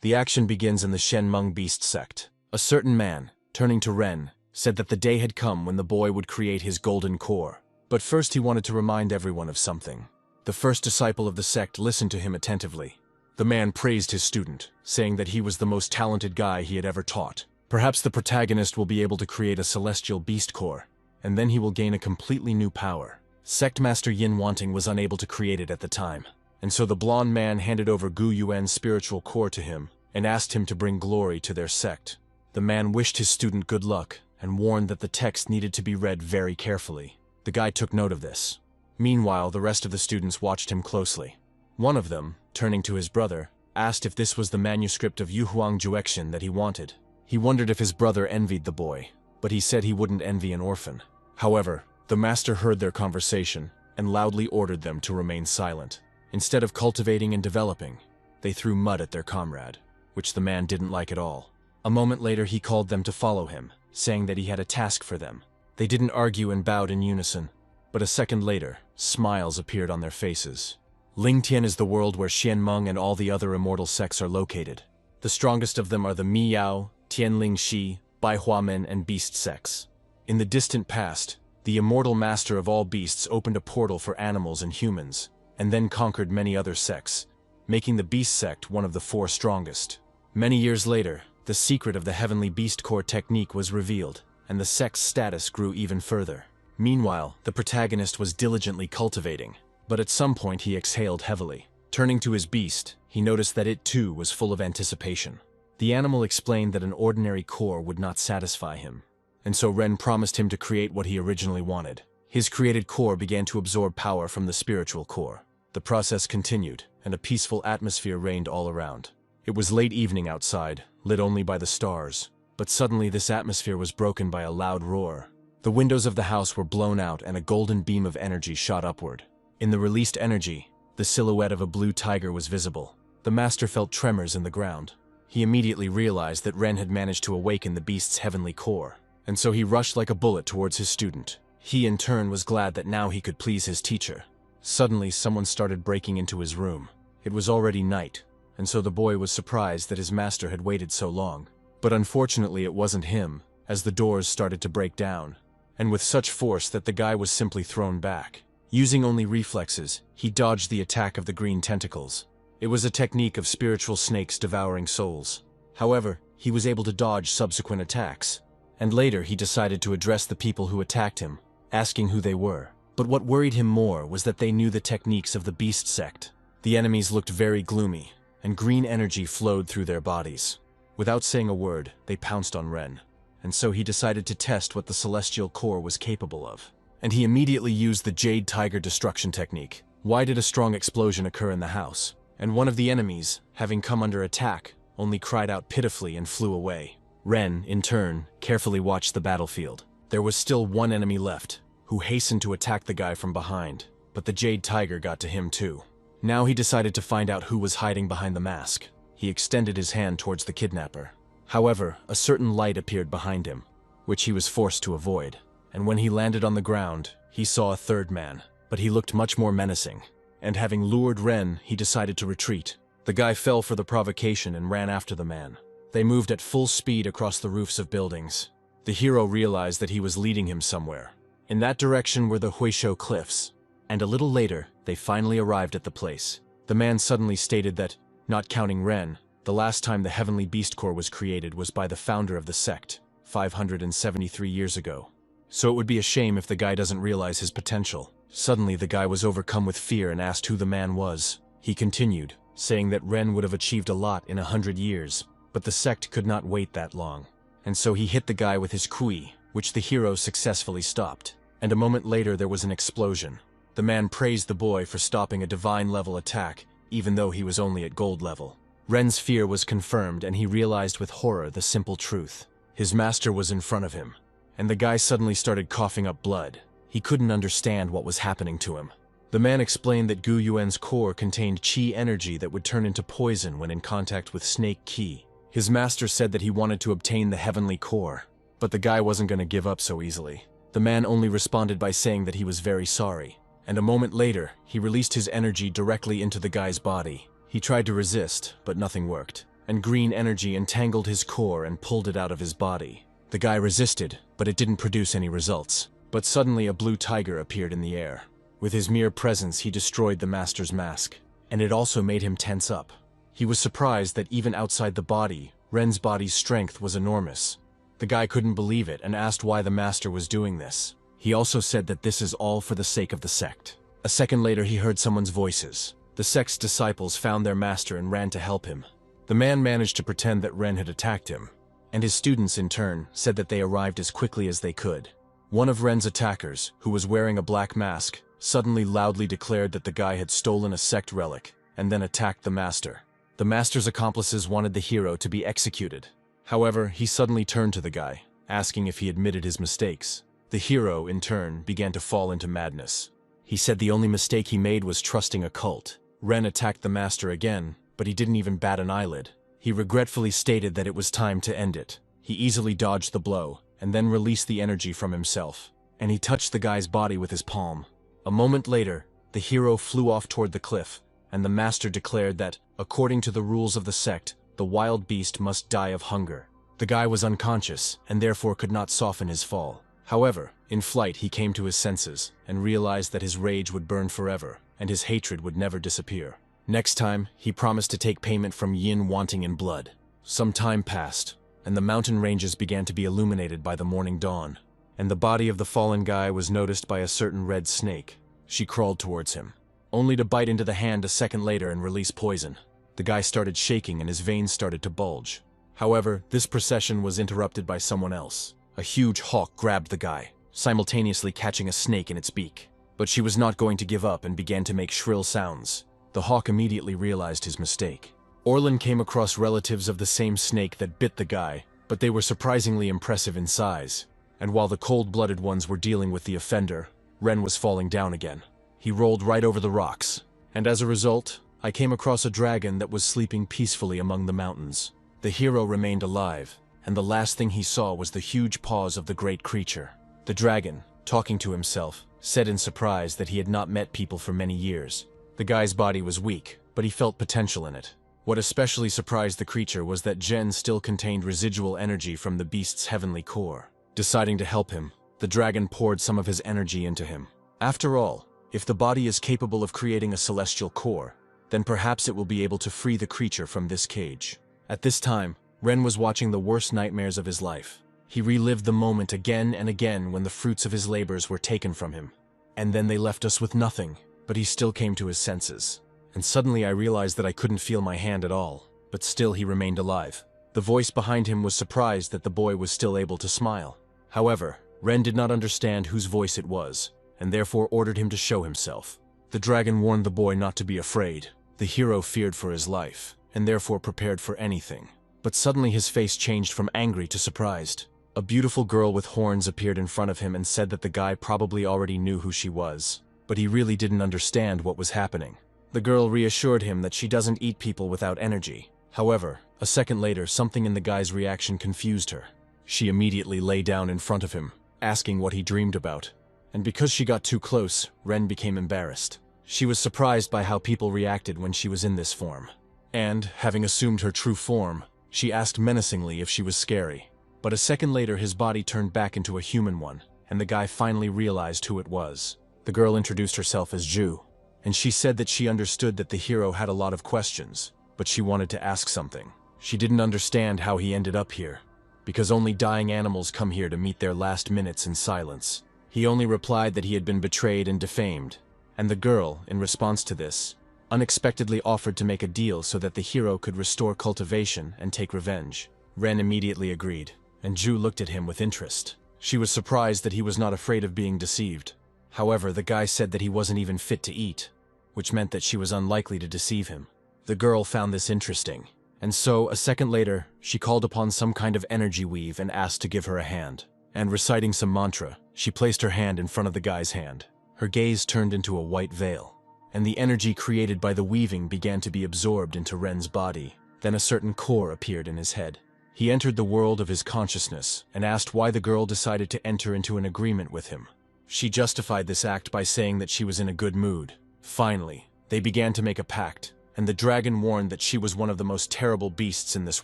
The action begins in the Shenmeng Beast sect. A certain man, turning to Ren, said that the day had come when the boy would create his golden core. But first he wanted to remind everyone of something. The first disciple of the sect listened to him attentively. The man praised his student, saying that he was the most talented guy he had ever taught. Perhaps the protagonist will be able to create a celestial beast core, and then he will gain a completely new power. Sect Master Yin Wanting was unable to create it at the time, and so the blonde man handed over Gu Yuan's spiritual core to him and asked him to bring glory to their sect. The man wished his student good luck and warned that the text needed to be read very carefully. The guy took note of this. Meanwhile, the rest of the students watched him closely. One of them, turning to his brother, asked if this was the manuscript of Yuhuang Juexian that he wanted. He wondered if his brother envied the boy, but he said he wouldn't envy an orphan. However, the master heard their conversation and loudly ordered them to remain silent. Instead of cultivating and developing, they threw mud at their comrade, which the man didn't like at all. A moment later he called them to follow him, saying that he had a task for them. They didn't argue and bowed in unison, but a second later, smiles appeared on their faces. Lingtian is the world where Xianmeng and all the other immortal sects are located. The strongest of them are the Miyao, Tianlingxi, Baihuamen, and Beast sects. In the distant past, the immortal master of all beasts opened a portal for animals and humans, and then conquered many other sects, making the Beast sect one of the 4 strongest. Many years later, the secret of the Heavenly Beast Core technique was revealed, and the sect's status grew even further. Meanwhile, the protagonist was diligently cultivating, but at some point he exhaled heavily. Turning to his beast, he noticed that it too was full of anticipation. The animal explained that an ordinary core would not satisfy him, and so Ren promised him to create what he originally wanted. His created core began to absorb power from the spiritual core. The process continued, and a peaceful atmosphere reigned all around. It was late evening outside, lit only by the stars, but suddenly this atmosphere was broken by a loud roar. The windows of the house were blown out and a golden beam of energy shot upward. In the released energy, the silhouette of a blue tiger was visible. The master felt tremors in the ground. He immediately realized that Ren had managed to awaken the beast's heavenly core, and so he rushed like a bullet towards his student. He in turn was glad that now he could please his teacher. Suddenly someone started breaking into his room. It was already night, and so the boy was surprised that his master had waited so long. But unfortunately it wasn't him, as the doors started to break down, and with such force that the guy was simply thrown back. Using only reflexes, he dodged the attack of the green tentacles. It was a technique of spiritual snakes devouring souls. However, he was able to dodge subsequent attacks, and later he decided to address the people who attacked him, asking who they were. But what worried him more was that they knew the techniques of the Beast sect. The enemies looked very gloomy, and green energy flowed through their bodies. Without saying a word, they pounced on Ren, and so he decided to test what the celestial core was capable of. And he immediately used the Jade Tiger destruction technique. Why did a strong explosion occur in the house? And one of the enemies, having come under attack, only cried out pitifully and flew away. Ren, in turn, carefully watched the battlefield. There was still one enemy left, who hastened to attack the guy from behind, but the Jade Tiger got to him too. Now he decided to find out who was hiding behind the mask. He extended his hand towards the kidnapper. However, a certain light appeared behind him, which he was forced to avoid. And when he landed on the ground, he saw a third man, but he looked much more menacing. And having lured Ren, he decided to retreat. The guy fell for the provocation and ran after the man. They moved at full speed across the roofs of buildings. The hero realized that he was leading him somewhere. In that direction were the Huisho cliffs, and a little later, they finally arrived at the place. The man suddenly stated that, not counting Ren, the last time the Heavenly Beast Core was created was by the founder of the sect, 573 years ago. So it would be a shame if the guy doesn't realize his potential. Suddenly the guy was overcome with fear and asked who the man was. He continued, saying that Ren would have achieved a lot in 100 years, but the sect could not wait that long. And so he hit the guy with his kui, which the hero successfully stopped. And a moment later there was an explosion. The man praised the boy for stopping a divine-level attack, even though he was only at gold level. Ren's fear was confirmed and he realized with horror the simple truth. His master was in front of him, and the guy suddenly started coughing up blood. He couldn't understand what was happening to him. The man explained that Gu Yuan's core contained qi energy that would turn into poison when in contact with snake qi. His master said that he wanted to obtain the heavenly core, but the guy wasn't going to give up so easily. The man only responded by saying that he was very sorry, and a moment later, he released his energy directly into the guy's body. He tried to resist, but nothing worked, and green energy entangled his core and pulled it out of his body. The guy resisted, but it didn't produce any results. But suddenly a blue tiger appeared in the air. With his mere presence, he destroyed the master's mask, and it also made him tense up. He was surprised that even outside the body, Ren's body's strength was enormous. The guy couldn't believe it and asked why the master was doing this. He also said that this is all for the sake of the sect. A second later, he heard someone's voices. The sect's disciples found their master and ran to help him. The man managed to pretend that Ren had attacked him, and his students in turn said that they arrived as quickly as they could. One of Ren's attackers, who was wearing a black mask, suddenly loudly declared that the guy had stolen a sect relic and then attacked the master. The master's accomplices wanted the hero to be executed. However, he suddenly turned to the guy, asking if he admitted his mistakes. The hero, in turn, began to fall into madness. He said the only mistake he made was trusting a cult. Ren attacked the master again, but he didn't even bat an eyelid. He regretfully stated that it was time to end it. He easily dodged the blow, and then released the energy from himself, and he touched the guy's body with his palm. A moment later, the hero flew off toward the cliff, and the master declared that, according to the rules of the sect, the wild beast must die of hunger. The guy was unconscious, and therefore could not soften his fall. However, in flight he came to his senses, and realized that his rage would burn forever, and his hatred would never disappear. Next time, he promised to take payment from Yin wanting in blood. Some time passed, and the mountain ranges began to be illuminated by the morning dawn, and the body of the fallen guy was noticed by a certain red snake. She crawled towards him, only to bite into the hand a second later and release poison. The guy started shaking and his veins started to bulge. However, this procession was interrupted by someone else. A huge hawk grabbed the guy, simultaneously catching a snake in its beak. But she was not going to give up and began to make shrill sounds. The hawk immediately realized his mistake. Orlin came across relatives of the same snake that bit the guy, but they were surprisingly impressive in size. And while the cold-blooded ones were dealing with the offender, Ren was falling down again. He rolled right over the rocks, and as a result, I came across a dragon that was sleeping peacefully among the mountains. The hero remained alive, and the last thing he saw was the huge paws of the great creature. The dragon, talking to himself, said in surprise that he had not met people for many years. The guy's body was weak, but he felt potential in it. What especially surprised the creature was that Jen still contained residual energy from the beast's heavenly core. Deciding to help him, the dragon poured some of his energy into him. After all, if the body is capable of creating a celestial core, then perhaps it will be able to free the creature from this cage. At this time, Ren was watching the worst nightmares of his life. He relived the moment again and again when the fruits of his labors were taken from him. And then they left us with nothing, but he still came to his senses. And suddenly I realized that I couldn't feel my hand at all, but still he remained alive. The voice behind him was surprised that the boy was still able to smile. However, Ren did not understand whose voice it was, and therefore ordered him to show himself. The dragon warned the boy not to be afraid. The hero feared for his life, and therefore prepared for anything. But suddenly his face changed from angry to surprised. A beautiful girl with horns appeared in front of him and said that the guy probably already knew who she was, but he really didn't understand what was happening. The girl reassured him that she doesn't eat people without energy. However, a second later, something in the guy's reaction confused her. She immediately lay down in front of him, asking what he dreamed about. And because she got too close, Ren became embarrassed. She was surprised by how people reacted when she was in this form. And, having assumed her true form, she asked menacingly if she was scary. But a second later his body turned back into a human one, and the guy finally realized who it was. The girl introduced herself as Ju, and she said that she understood that the hero had a lot of questions, but she wanted to ask something. She didn't understand how he ended up here, because only dying animals come here to meet their last minutes in silence. He only replied that he had been betrayed and defamed, and the girl, in response to this, unexpectedly offered to make a deal so that the hero could restore cultivation and take revenge. Ren immediately agreed, and Ju looked at him with interest. She was surprised that he was not afraid of being deceived. However, the guy said that he wasn't even fit to eat, which meant that she was unlikely to deceive him. The girl found this interesting, and so, a second later, she called upon some kind of energy weave and asked to give her a hand. And reciting some mantra, she placed her hand in front of the guy's hand. Her gaze turned into a white veil, and the energy created by the weaving began to be absorbed into Ren's body. Then a certain core appeared in his head. He entered the world of his consciousness and asked why the girl decided to enter into an agreement with him. She justified this act by saying that she was in a good mood. Finally, they began to make a pact, and the dragon warned that she was one of the most terrible beasts in this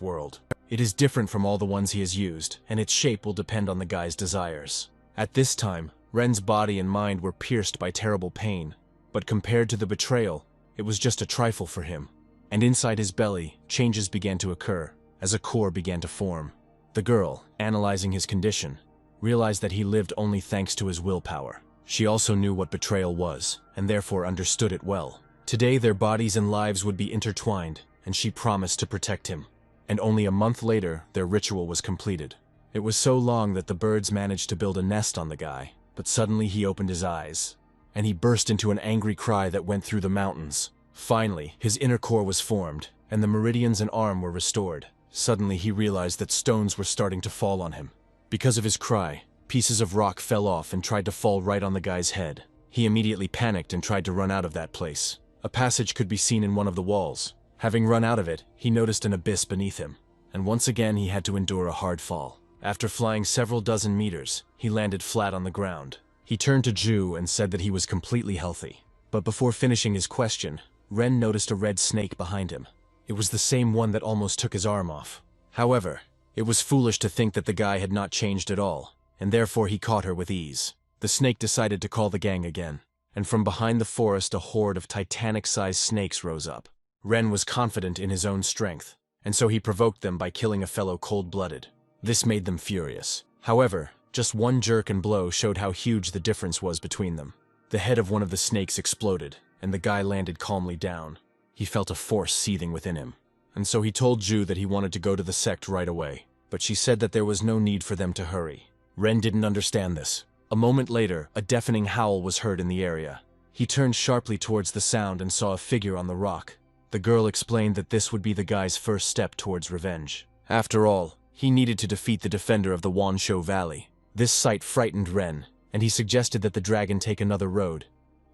world. It is different from all the ones he has used, and its shape will depend on the guy's desires. At this time, Ren's body and mind were pierced by terrible pain, but compared to the betrayal, it was just a trifle for him. And inside his belly, changes began to occur, as a core began to form. The girl, analyzing his condition, realized that he lived only thanks to his willpower. She also knew what betrayal was, and therefore understood it well. Today their bodies and lives would be intertwined, and she promised to protect him. And only a month later, their ritual was completed. It was so long that the birds managed to build a nest on the guy, but suddenly he opened his eyes, and he burst into an angry cry that went through the mountains. Finally, his inner core was formed, and the meridians and arm were restored. Suddenly he realized that stones were starting to fall on him. Because of his cry, pieces of rock fell off and tried to fall right on the guy's head. He immediately panicked and tried to run out of that place. A passage could be seen in one of the walls. Having run out of it, he noticed an abyss beneath him, and once again he had to endure a hard fall. After flying several dozen meters, he landed flat on the ground. He turned to Ju and said that he was completely healthy. But before finishing his question, Ren noticed a red snake behind him. It was the same one that almost took his arm off. However, it was foolish to think that the guy had not changed at all, and therefore he caught her with ease. The snake decided to call the gang again, and from behind the forest a horde of Titanic-sized snakes rose up. Ren was confident in his own strength, and so he provoked them by killing a fellow cold-blooded. This made them furious. However, just one jerk and blow showed how huge the difference was between them. The head of one of the snakes exploded, and the guy landed calmly down. He felt a force seething within him, and so he told Ju that he wanted to go to the sect right away, but she said that there was no need for them to hurry. Ren didn't understand this. A moment later, a deafening howl was heard in the area. He turned sharply towards the sound and saw a figure on the rock. The girl explained that this would be the guy's first step towards revenge. After all, he needed to defeat the defender of the Wansho Valley. This sight frightened Ren, and he suggested that the dragon take another road,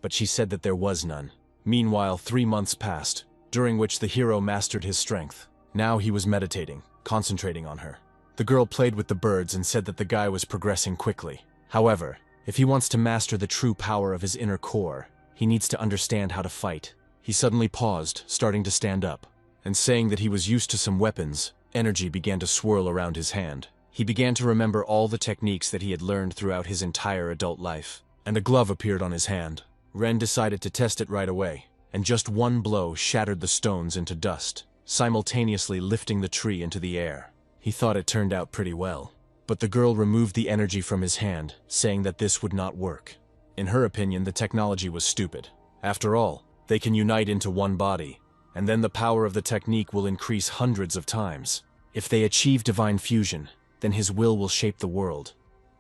but she said that there was none. Meanwhile, 3 months passed, during which the hero mastered his strength. Now he was meditating, concentrating on her. The girl played with the birds and said that the guy was progressing quickly. However, if he wants to master the true power of his inner core, he needs to understand how to fight. He suddenly paused, starting to stand up, and saying that he was used to some weapons, energy began to swirl around his hand. He began to remember all the techniques that he had learned throughout his entire adult life, and a glove appeared on his hand. Ren decided to test it right away, and just one blow shattered the stones into dust, simultaneously lifting the tree into the air. He thought it turned out pretty well, but the girl removed the energy from his hand, saying that this would not work. In her opinion, the technology was stupid. After all, they can unite into one body, and then the power of the technique will increase hundreds of times. If they achieve divine fusion, then his will shape the world.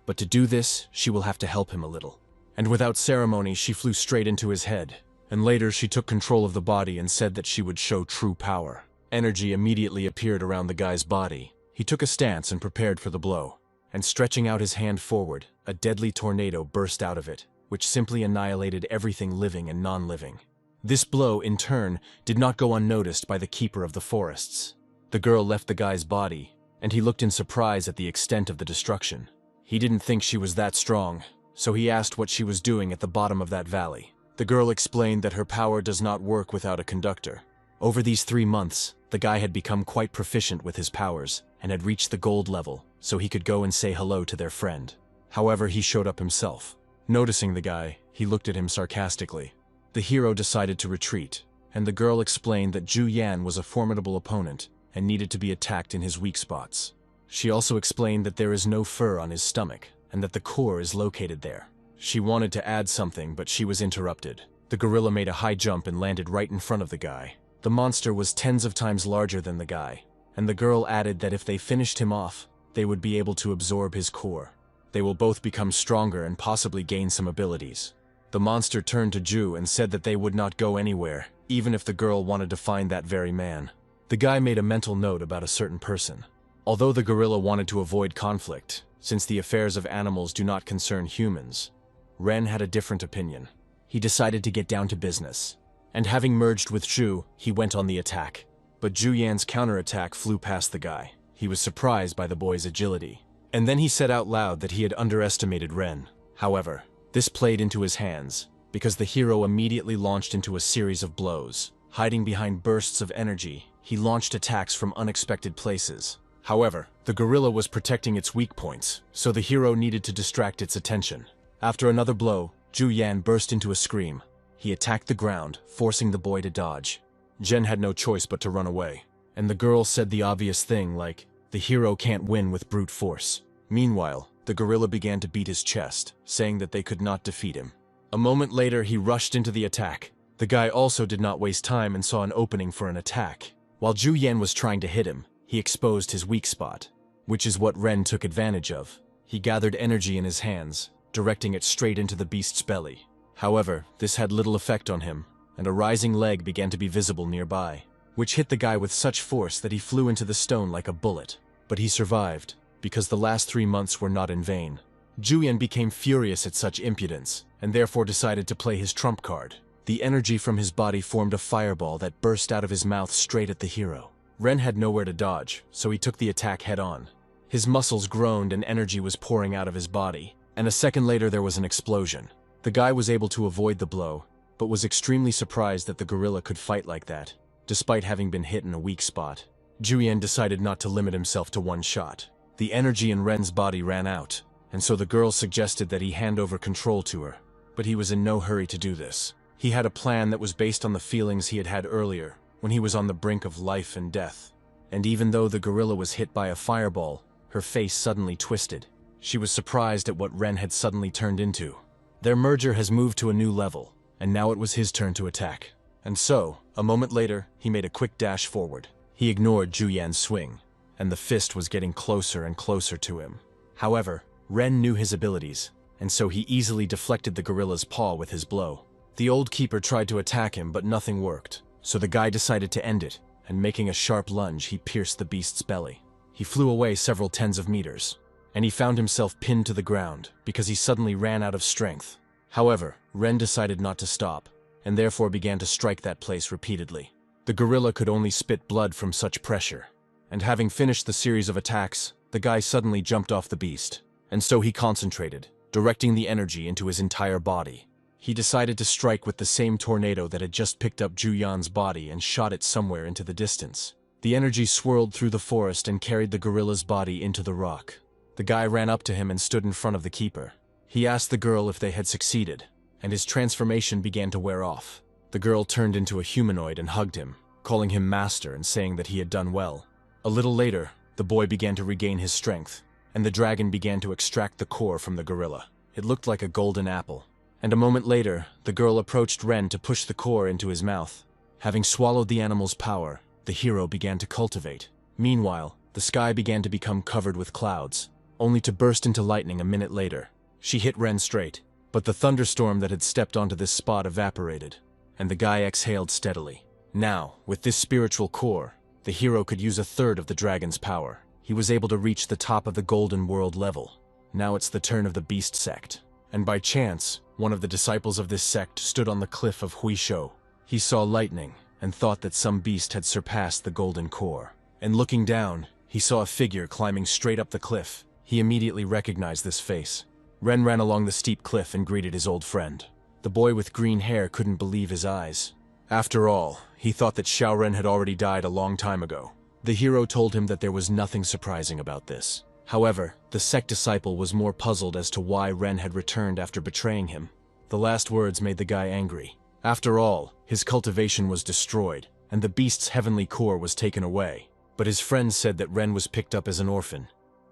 But to do this, she will have to help him a little. And without ceremony, she flew straight into his head, and later she took control of the body and said that she would show true power. Energy immediately appeared around the guy's body. He took a stance and prepared for the blow, and stretching out his hand forward, a deadly tornado burst out of it, which simply annihilated everything living and non-living. This blow, in turn, did not go unnoticed by the keeper of the forests. The girl left the guy's body, and he looked in surprise at the extent of the destruction. He didn't think she was that strong, so he asked what she was doing at the bottom of that valley. The girl explained that her power does not work without a conductor. Over these 3 months, the guy had become quite proficient with his powers, and had reached the gold level, so he could go and say hello to their friend. However, he showed up himself. Noticing the guy, he looked at him sarcastically. The hero decided to retreat, and the girl explained that Ju Yan was a formidable opponent and needed to be attacked in his weak spots. She also explained that there is no fur on his stomach, and that the core is located there. She wanted to add something, but she was interrupted. The gorilla made a high jump and landed right in front of the guy. The monster was tens of times larger than the guy, and the girl added that if they finished him off, they would be able to absorb his core. They will both become stronger and possibly gain some abilities. The monster turned to Ju and said that they would not go anywhere, even if the girl wanted to find that very man. The guy made a mental note about a certain person. Although the gorilla wanted to avoid conflict, since the affairs of animals do not concern humans, Ren had a different opinion. He decided to get down to business, and having merged with Ju, he went on the attack. But Ju Yan's counterattack flew past the guy. He was surprised by the boy's agility, and then he said out loud that he had underestimated Ren. However, this played into his hands, because the hero immediately launched into a series of blows. Hiding behind bursts of energy, he launched attacks from unexpected places. However, the gorilla was protecting its weak points, so the hero needed to distract its attention. After another blow, Ju Yan burst into a scream. He attacked the ground, forcing the boy to dodge. Jen had no choice but to run away, and the girl said the obvious thing like, "The hero can't win with brute force." Meanwhile, the gorilla began to beat his chest, saying that they could not defeat him. A moment later, he rushed into the attack. The guy also did not waste time and saw an opening for an attack. While Ju Yan was trying to hit him, he exposed his weak spot, which is what Ren took advantage of. He gathered energy in his hands, directing it straight into the beast's belly. However, this had little effect on him, and a rising leg began to be visible nearby, which hit the guy with such force that he flew into the stone like a bullet. But he survived, because the last 3 months were not in vain. Juyan became furious at such impudence, and therefore decided to play his trump card. The energy from his body formed a fireball that burst out of his mouth straight at the hero. Ren had nowhere to dodge, so he took the attack head-on. His muscles groaned and energy was pouring out of his body, and a second later there was an explosion. The guy was able to avoid the blow, but was extremely surprised that the gorilla could fight like that, despite having been hit in a weak spot. Juyan decided not to limit himself to one shot. The energy in Ren's body ran out, and so the girl suggested that he hand over control to her, but he was in no hurry to do this. He had a plan that was based on the feelings he had had earlier, when he was on the brink of life and death. And even though the gorilla was hit by a fireball, her face suddenly twisted. She was surprised at what Ren had suddenly turned into. Their merger has moved to a new level, and now it was his turn to attack. And so, a moment later, he made a quick dash forward. He ignored Juyan's swing, and the fist was getting closer and closer to him. However, Ren knew his abilities, and so he easily deflected the gorilla's paw with his blow. The old keeper tried to attack him, but nothing worked, so the guy decided to end it, and making a sharp lunge, he pierced the beast's belly. He flew away several tens of meters, and he found himself pinned to the ground because he suddenly ran out of strength. However, Ren decided not to stop, and therefore began to strike that place repeatedly. The gorilla could only spit blood from such pressure, and having finished the series of attacks, the guy suddenly jumped off the beast, and so he concentrated, directing the energy into his entire body. He decided to strike with the same tornado that had just picked up Juyan's body and shot it somewhere into the distance. The energy swirled through the forest and carried the gorilla's body into the rock. The guy ran up to him and stood in front of the keeper. He asked the girl if they had succeeded, and his transformation began to wear off. The girl turned into a humanoid and hugged him, calling him master and saying that he had done well. A little later, the boy began to regain his strength, and the dragon began to extract the core from the gorilla. It looked like a golden apple. And a moment later, the girl approached Ren to push the core into his mouth. Having swallowed the animal's power, the hero began to cultivate. Meanwhile, the sky began to become covered with clouds, only to burst into lightning a minute later. She hit Ren straight, but the thunderstorm that had stepped onto this spot evaporated, and the guy exhaled steadily. Now, with this spiritual core, the hero could use a third of the dragon's power. He was able to reach the top of the Golden World level. Now it's the turn of the Beast Sect. And by chance, one of the disciples of this sect stood on the cliff of Huishou. He saw lightning and thought that some beast had surpassed the golden core. And looking down, he saw a figure climbing straight up the cliff. He immediately recognized this face. Ren ran along the steep cliff and greeted his old friend. The boy with green hair couldn't believe his eyes. After all, he thought that Xiaoren had already died a long time ago. The hero told him that there was nothing surprising about this. However, the sect disciple was more puzzled as to why Ren had returned after betraying him. The last words made the guy angry. After all, his cultivation was destroyed, and the beast's heavenly core was taken away. But his friends said that Ren was picked up as an orphan,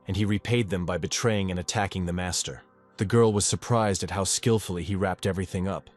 and he repaid them by betraying and attacking the master. The girl was surprised at how skillfully he wrapped everything up,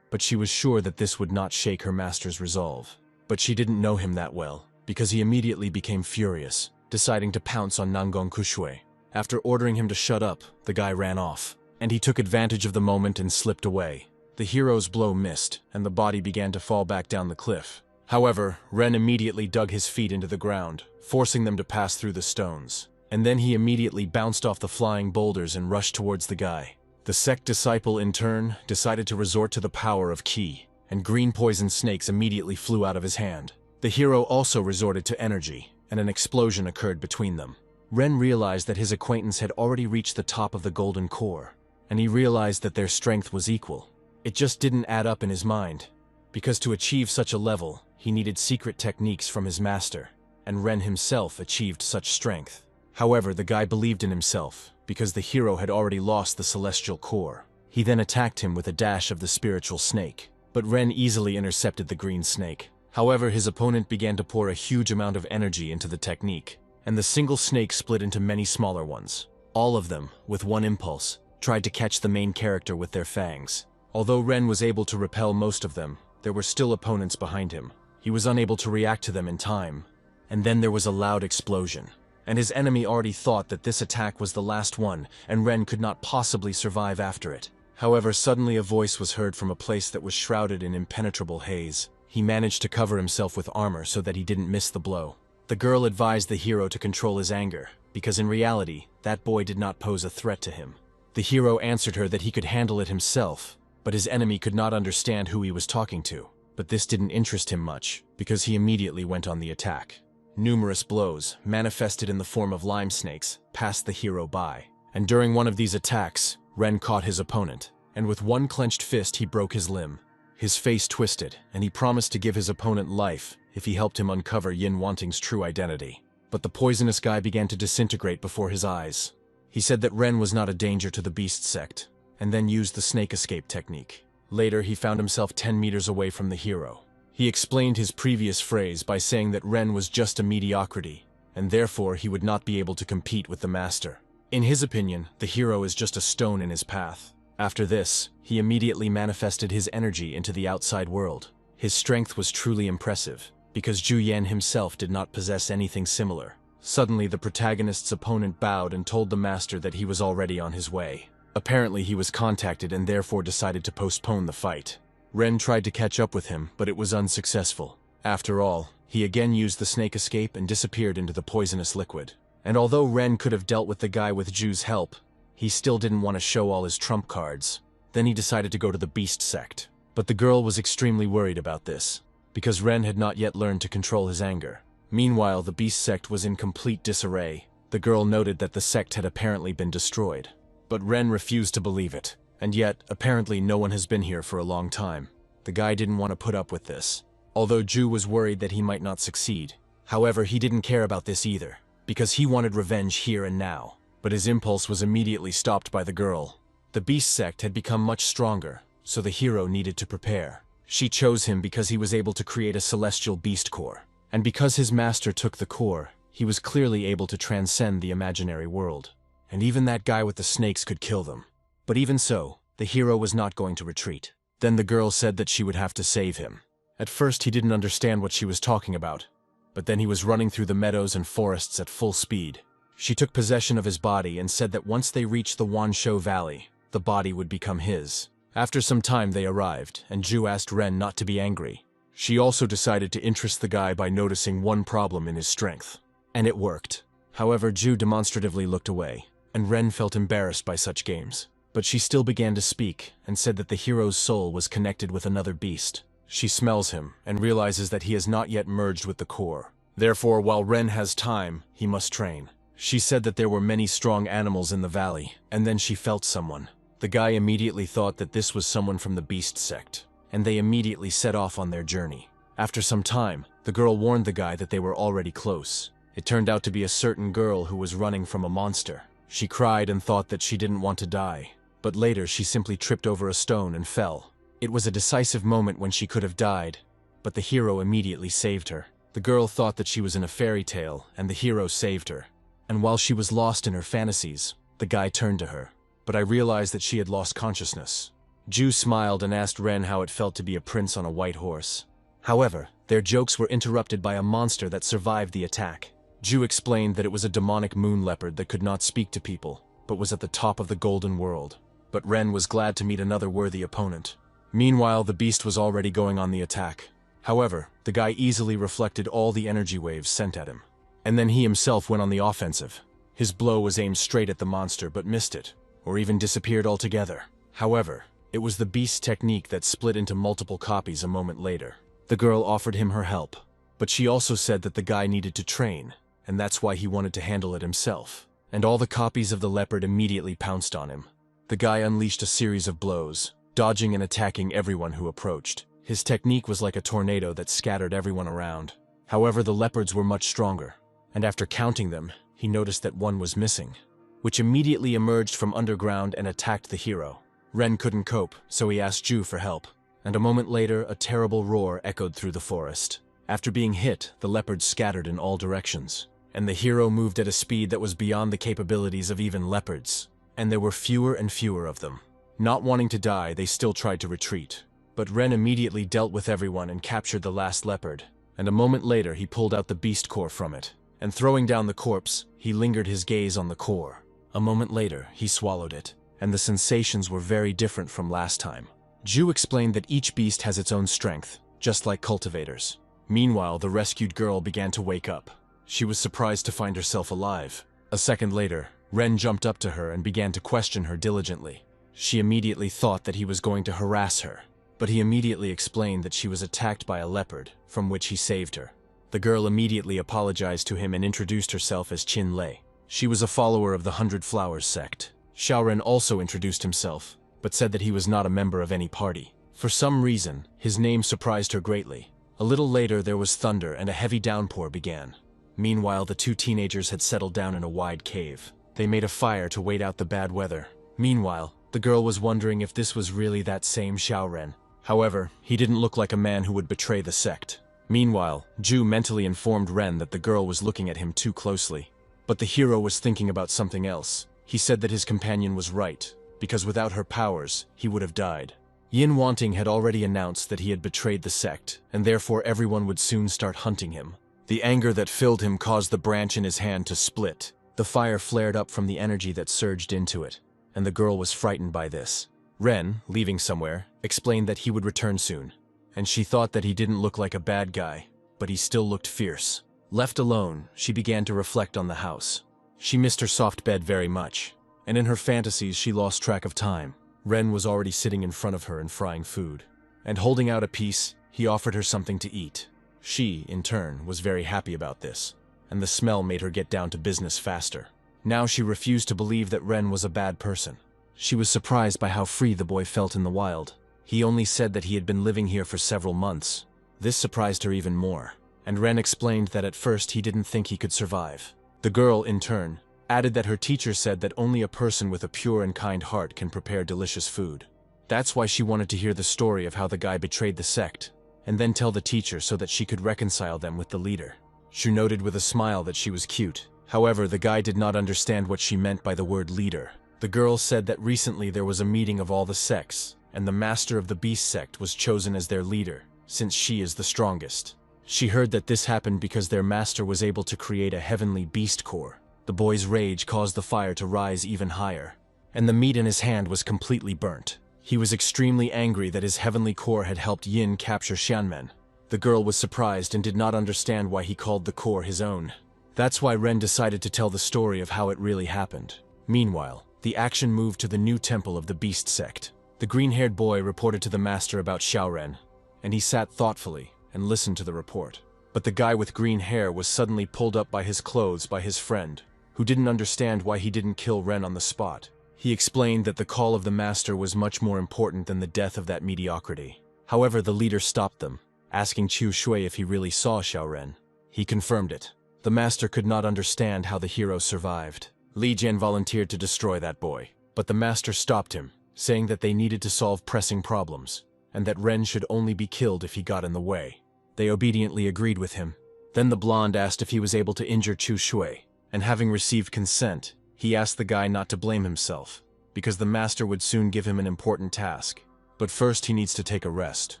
but she was sure that this would not shake her master's resolve. But she didn't know him that well, because he immediately became furious, deciding to pounce on Nangon Kushui. After ordering him to shut up, the guy ran off, and he took advantage of the moment and slipped away. The hero's blow missed, and the body began to fall back down the cliff. However, Ren immediately dug his feet into the ground, forcing them to pass through the stones. And then he immediately bounced off the flying boulders and rushed towards the guy. The sect disciple, in turn, decided to resort to the power of Qi, and green poison snakes immediately flew out of his hand. The hero also resorted to energy, and an explosion occurred between them. Ren realized that his acquaintance had already reached the top of the golden core, and he realized that their strength was equal. It just didn't add up in his mind, because to achieve such a level, he needed secret techniques from his master, and Ren himself achieved such strength. However, the guy believed in himself, because the hero had already lost the celestial core. He then attacked him with a dash of the spiritual snake, but Ren easily intercepted the green snake. However, his opponent began to pour a huge amount of energy into the technique, and the single snake split into many smaller ones. All of them, with one impulse, tried to catch the main character with their fangs. Although Ren was able to repel most of them, there were still opponents behind him. He was unable to react to them in time, and then there was a loud explosion. And his enemy already thought that this attack was the last one, and Ren could not possibly survive after it. However, suddenly a voice was heard from a place that was shrouded in impenetrable haze. He managed to cover himself with armor so that he didn't miss the blow. The girl advised the hero to control his anger, because in reality, that boy did not pose a threat to him. The hero answered her that he could handle it himself, but his enemy could not understand who he was talking to. But this didn't interest him much, because he immediately went on the attack. Numerous blows, manifested in the form of lime snakes, passed the hero by. And during one of these attacks, Ren caught his opponent, and with one clenched fist he broke his limb. His face twisted, and he promised to give his opponent life if he helped him uncover Yin Wanting's true identity. But the poisonous guy began to disintegrate before his eyes. He said that Ren was not a danger to the beast sect, and then used the snake escape technique. Later, he found himself 10 meters away from the hero. He explained his previous phrase by saying that Ren was just a mediocrity, and therefore he would not be able to compete with the master. In his opinion, the hero is just a stone in his path. After this, he immediately manifested his energy into the outside world. His strength was truly impressive, because Zhu Yan himself did not possess anything similar. Suddenly, the protagonist's opponent bowed and told the master that he was already on his way. Apparently, he was contacted and therefore decided to postpone the fight. Ren tried to catch up with him, but it was unsuccessful. After all, he again used the snake escape and disappeared into the poisonous liquid. And although Ren could have dealt with the guy with Zhu's help, he still didn't want to show all his trump cards. Then he decided to go to the beast sect. But the girl was extremely worried about this, because Ren had not yet learned to control his anger. Meanwhile, the beast sect was in complete disarray. The girl noted that the sect had apparently been destroyed. But Ren refused to believe it, and yet, apparently no one has been here for a long time. The guy didn't want to put up with this, although Zhu was worried that he might not succeed. However, he didn't care about this either, because he wanted revenge here and now. But his impulse was immediately stopped by the girl. The beast sect had become much stronger, so the hero needed to prepare. She chose him because he was able to create a celestial beast core, and because his master took the core, he was clearly able to transcend the imaginary world. And even that guy with the snakes could kill them. But even so, the hero was not going to retreat. Then the girl said that she would have to save him. At first he didn't understand what she was talking about, but then he was running through the meadows and forests at full speed. She took possession of his body and said that once they reached the Wanshou Valley, the body would become his. After some time they arrived, and Zhu asked Ren not to be angry. She also decided to interest the guy by noticing one problem in his strength. And it worked. However, Zhu demonstratively looked away, and Ren felt embarrassed by such games. But she still began to speak, and said that the hero's soul was connected with another beast. She smells him, and realizes that he has not yet merged with the core. Therefore, while Ren has time, he must train. She said that there were many strong animals in the valley, and then she felt someone. The guy immediately thought that this was someone from the beast sect, and they immediately set off on their journey. After some time, the girl warned the guy that they were already close. It turned out to be a certain girl who was running from a monster. She cried and thought that she didn't want to die, but later she simply tripped over a stone and fell. It was a decisive moment when she could have died, but the hero immediately saved her. The girl thought that she was in a fairy tale, and the hero saved her. And while she was lost in her fantasies, the guy turned to her. But I realized that she had lost consciousness. Zhu smiled and asked Ren how it felt to be a prince on a white horse. However, their jokes were interrupted by a monster that survived the attack. Zhu explained that it was a demonic moon leopard that could not speak to people, but was at the top of the golden world. But Ren was glad to meet another worthy opponent. Meanwhile, the beast was already going on the attack. However, the guy easily reflected all the energy waves sent at him. And then he himself went on the offensive. His blow was aimed straight at the monster but missed it, or even disappeared altogether. However, it was the beast's technique that split into multiple copies a moment later. The girl offered him her help, but she also said that the guy needed to train, and that's why he wanted to handle it himself. And all the copies of the leopard immediately pounced on him. The guy unleashed a series of blows, dodging and attacking everyone who approached. His technique was like a tornado that scattered everyone around. However, the leopards were much stronger, and after counting them, he noticed that one was missing, which immediately emerged from underground and attacked the hero. Ren couldn't cope, so he asked Ju for help, and a moment later, a terrible roar echoed through the forest. After being hit, the leopards scattered in all directions, and the hero moved at a speed that was beyond the capabilities of even leopards, and there were fewer and fewer of them. Not wanting to die, they still tried to retreat, but Ren immediately dealt with everyone and captured the last leopard, and a moment later he pulled out the beast core from it, and throwing down the corpse, he lingered his gaze on the core. A moment later, he swallowed it, and the sensations were very different from last time. Ju explained that each beast has its own strength, just like cultivators. Meanwhile, the rescued girl began to wake up. She was surprised to find herself alive. A second later, Ren jumped up to her and began to question her diligently. She immediately thought that he was going to harass her, but he immediately explained that she was attacked by a leopard, from which he saved her. The girl immediately apologized to him and introduced herself as Qin Lei. She was a follower of the 100 Flowers sect. Xiaoren also introduced himself, but said that he was not a member of any party. For some reason, his name surprised her greatly. A little later, there was thunder and a heavy downpour began. Meanwhile, the two teenagers had settled down in a wide cave. They made a fire to wait out the bad weather. Meanwhile, the girl was wondering if this was really that same Xiaoren. However, he didn't look like a man who would betray the sect. Meanwhile, Ju mentally informed Ren that the girl was looking at him too closely. But the hero was thinking about something else. He said that his companion was right, because without her powers, he would have died. Yin Wanting had already announced that he had betrayed the sect, and therefore everyone would soon start hunting him. The anger that filled him caused the branch in his hand to split. The fire flared up from the energy that surged into it, and the girl was frightened by this. Ren, leaving somewhere, explained that he would return soon, and she thought that he didn't look like a bad guy, but he still looked fierce. Left alone, she began to reflect on the house. She missed her soft bed very much, and in her fantasies she lost track of time. Ren was already sitting in front of her and frying food, and holding out a piece, he offered her something to eat. She, in turn, was very happy about this, and the smell made her get down to business faster. Now she refused to believe that Ren was a bad person. She was surprised by how free the boy felt in the wild. He only said that he had been living here for several months. This surprised her even more, and Ren explained that at first he didn't think he could survive. The girl, in turn, added that her teacher said that only a person with a pure and kind heart can prepare delicious food. That's why she wanted to hear the story of how the guy betrayed the sect, and then tell the teacher so that she could reconcile them with the leader. She noted with a smile that she was cute. However, the guy did not understand what she meant by the word leader. The girl said that recently there was a meeting of all the sects, and the master of the beast sect was chosen as their leader, since she is the strongest. She heard that this happened because their master was able to create a heavenly beast core. The boy's rage caused the fire to rise even higher, and the meat in his hand was completely burnt. He was extremely angry that his heavenly core had helped Yin capture Xianmen. The girl was surprised and did not understand why he called the core his own. That's why Ren decided to tell the story of how it really happened. Meanwhile, the action moved to the new temple of the beast sect. The green-haired boy reported to the master about Xiaoren, and he sat thoughtfully and listened to the report. But the guy with green hair was suddenly pulled up by his clothes by his friend, who didn't understand why he didn't kill Ren on the spot. He explained that the call of the master was much more important than the death of that mediocrity. However, the leader stopped them, asking Chu Shui if he really saw Xiaoren. He confirmed it. The master could not understand how the hero survived. Li Jian volunteered to destroy that boy, but the master stopped him, saying that they needed to solve pressing problems, and that Ren should only be killed if he got in the way. They obediently agreed with him. Then the blonde asked if he was able to injure Chu Shui, and having received consent, he asked the guy not to blame himself, because the master would soon give him an important task. But first he needs to take a rest.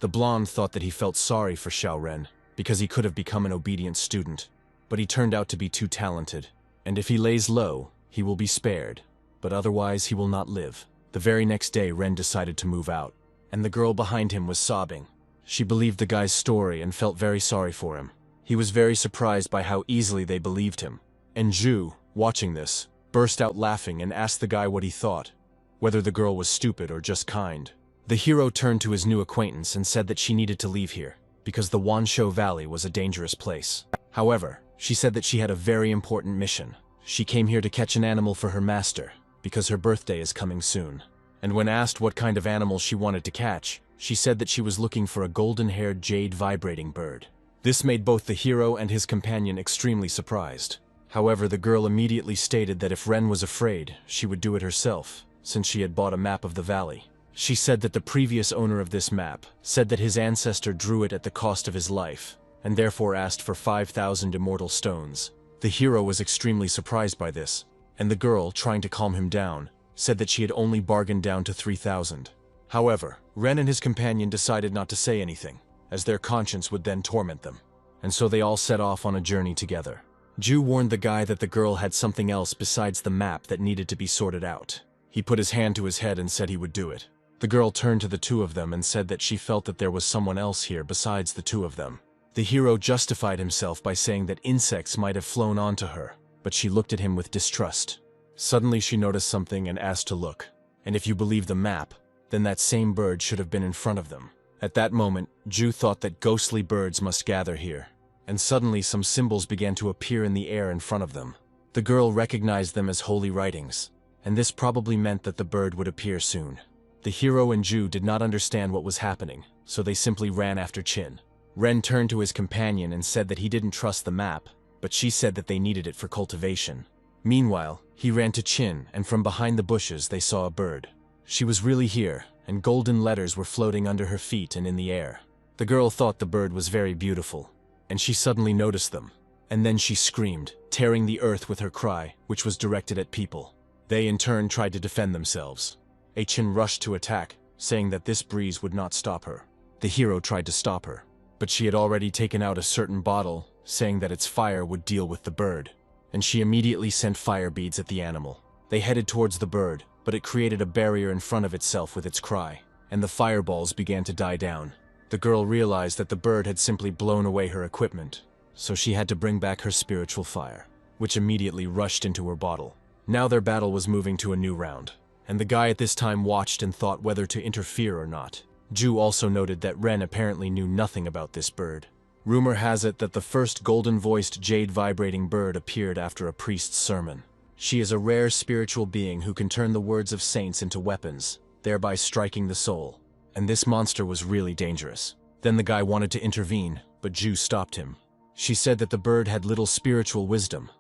The blonde thought that he felt sorry for Xiaoren, because he could have become an obedient student, but he turned out to be too talented, and if he lays low, he will be spared, but otherwise he will not live. The very next day, Ren decided to move out, and the girl behind him was sobbing. She believed the guy's story and felt very sorry for him. He was very surprised by how easily they believed him. And Ju, watching this, burst out laughing and asked the guy what he thought, whether the girl was stupid or just kind. The hero turned to his new acquaintance and said that she needed to leave here, because the Wanshou Valley was a dangerous place. However, she said that she had a very important mission. She came here to catch an animal for her master, because her birthday is coming soon. and when asked what kind of animal she wanted to catch, she said that she was looking for a golden-haired jade vibrating bird. This made both the hero and his companion extremely surprised. However, the girl immediately stated that if Ren was afraid, she would do it herself, since she had bought a map of the valley. She said that the previous owner of this map said that his ancestor drew it at the cost of his life, and therefore asked for 5,000 immortal stones. The hero was extremely surprised by this, and the girl, trying to calm him down, said that she had only bargained down to 3,000. However, Ren and his companion decided not to say anything, as their conscience would then torment them, and so they all set off on a journey together. Ju warned the guy that the girl had something else besides the map that needed to be sorted out. He put his hand to his head and said he would do it. The girl turned to the two of them and said that she felt that there was someone else here besides the two of them. The hero justified himself by saying that insects might have flown onto her, but she looked at him with distrust. Suddenly she noticed something and asked to look, and if you believe the map, then that same bird should have been in front of them. At that moment, Ju thought that ghostly birds must gather here, and suddenly some symbols began to appear in the air in front of them. The girl recognized them as holy writings, and this probably meant that the bird would appear soon. The hero and Ju did not understand what was happening, so they simply ran after Chin. Ren turned to his companion and said that he didn't trust the map, but she said that they needed it for cultivation. Meanwhile, he ran to Chin, and from behind the bushes they saw a bird. She was really here, and golden letters were floating under her feet and in the air. The girl thought the bird was very beautiful, and she suddenly noticed them. And then she screamed, tearing the earth with her cry, which was directed at people. They in turn tried to defend themselves. Chin rushed to attack, saying that this breeze would not stop her. The hero tried to stop her, but she had already taken out a certain bottle, saying that its fire would deal with the bird. And she immediately sent fire beads at the animal. They headed towards the bird, but it created a barrier in front of itself with its cry, and the fireballs began to die down. The girl realized that the bird had simply blown away her equipment, so she had to bring back her spiritual fire, which immediately rushed into her bottle. Now their battle was moving to a new round, and the guy at this time watched and thought whether to interfere or not. Ju also noted that Ren apparently knew nothing about this bird. Rumor has it that the first golden-voiced jade-vibrating bird appeared after a priest's sermon. She is a rare spiritual being who can turn the words of saints into weapons, thereby striking the soul. And this monster was really dangerous. Then the guy wanted to intervene, but Ju stopped him. She said that the bird had little spiritual wisdom,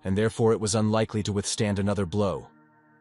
and therefore it was unlikely to withstand another blow.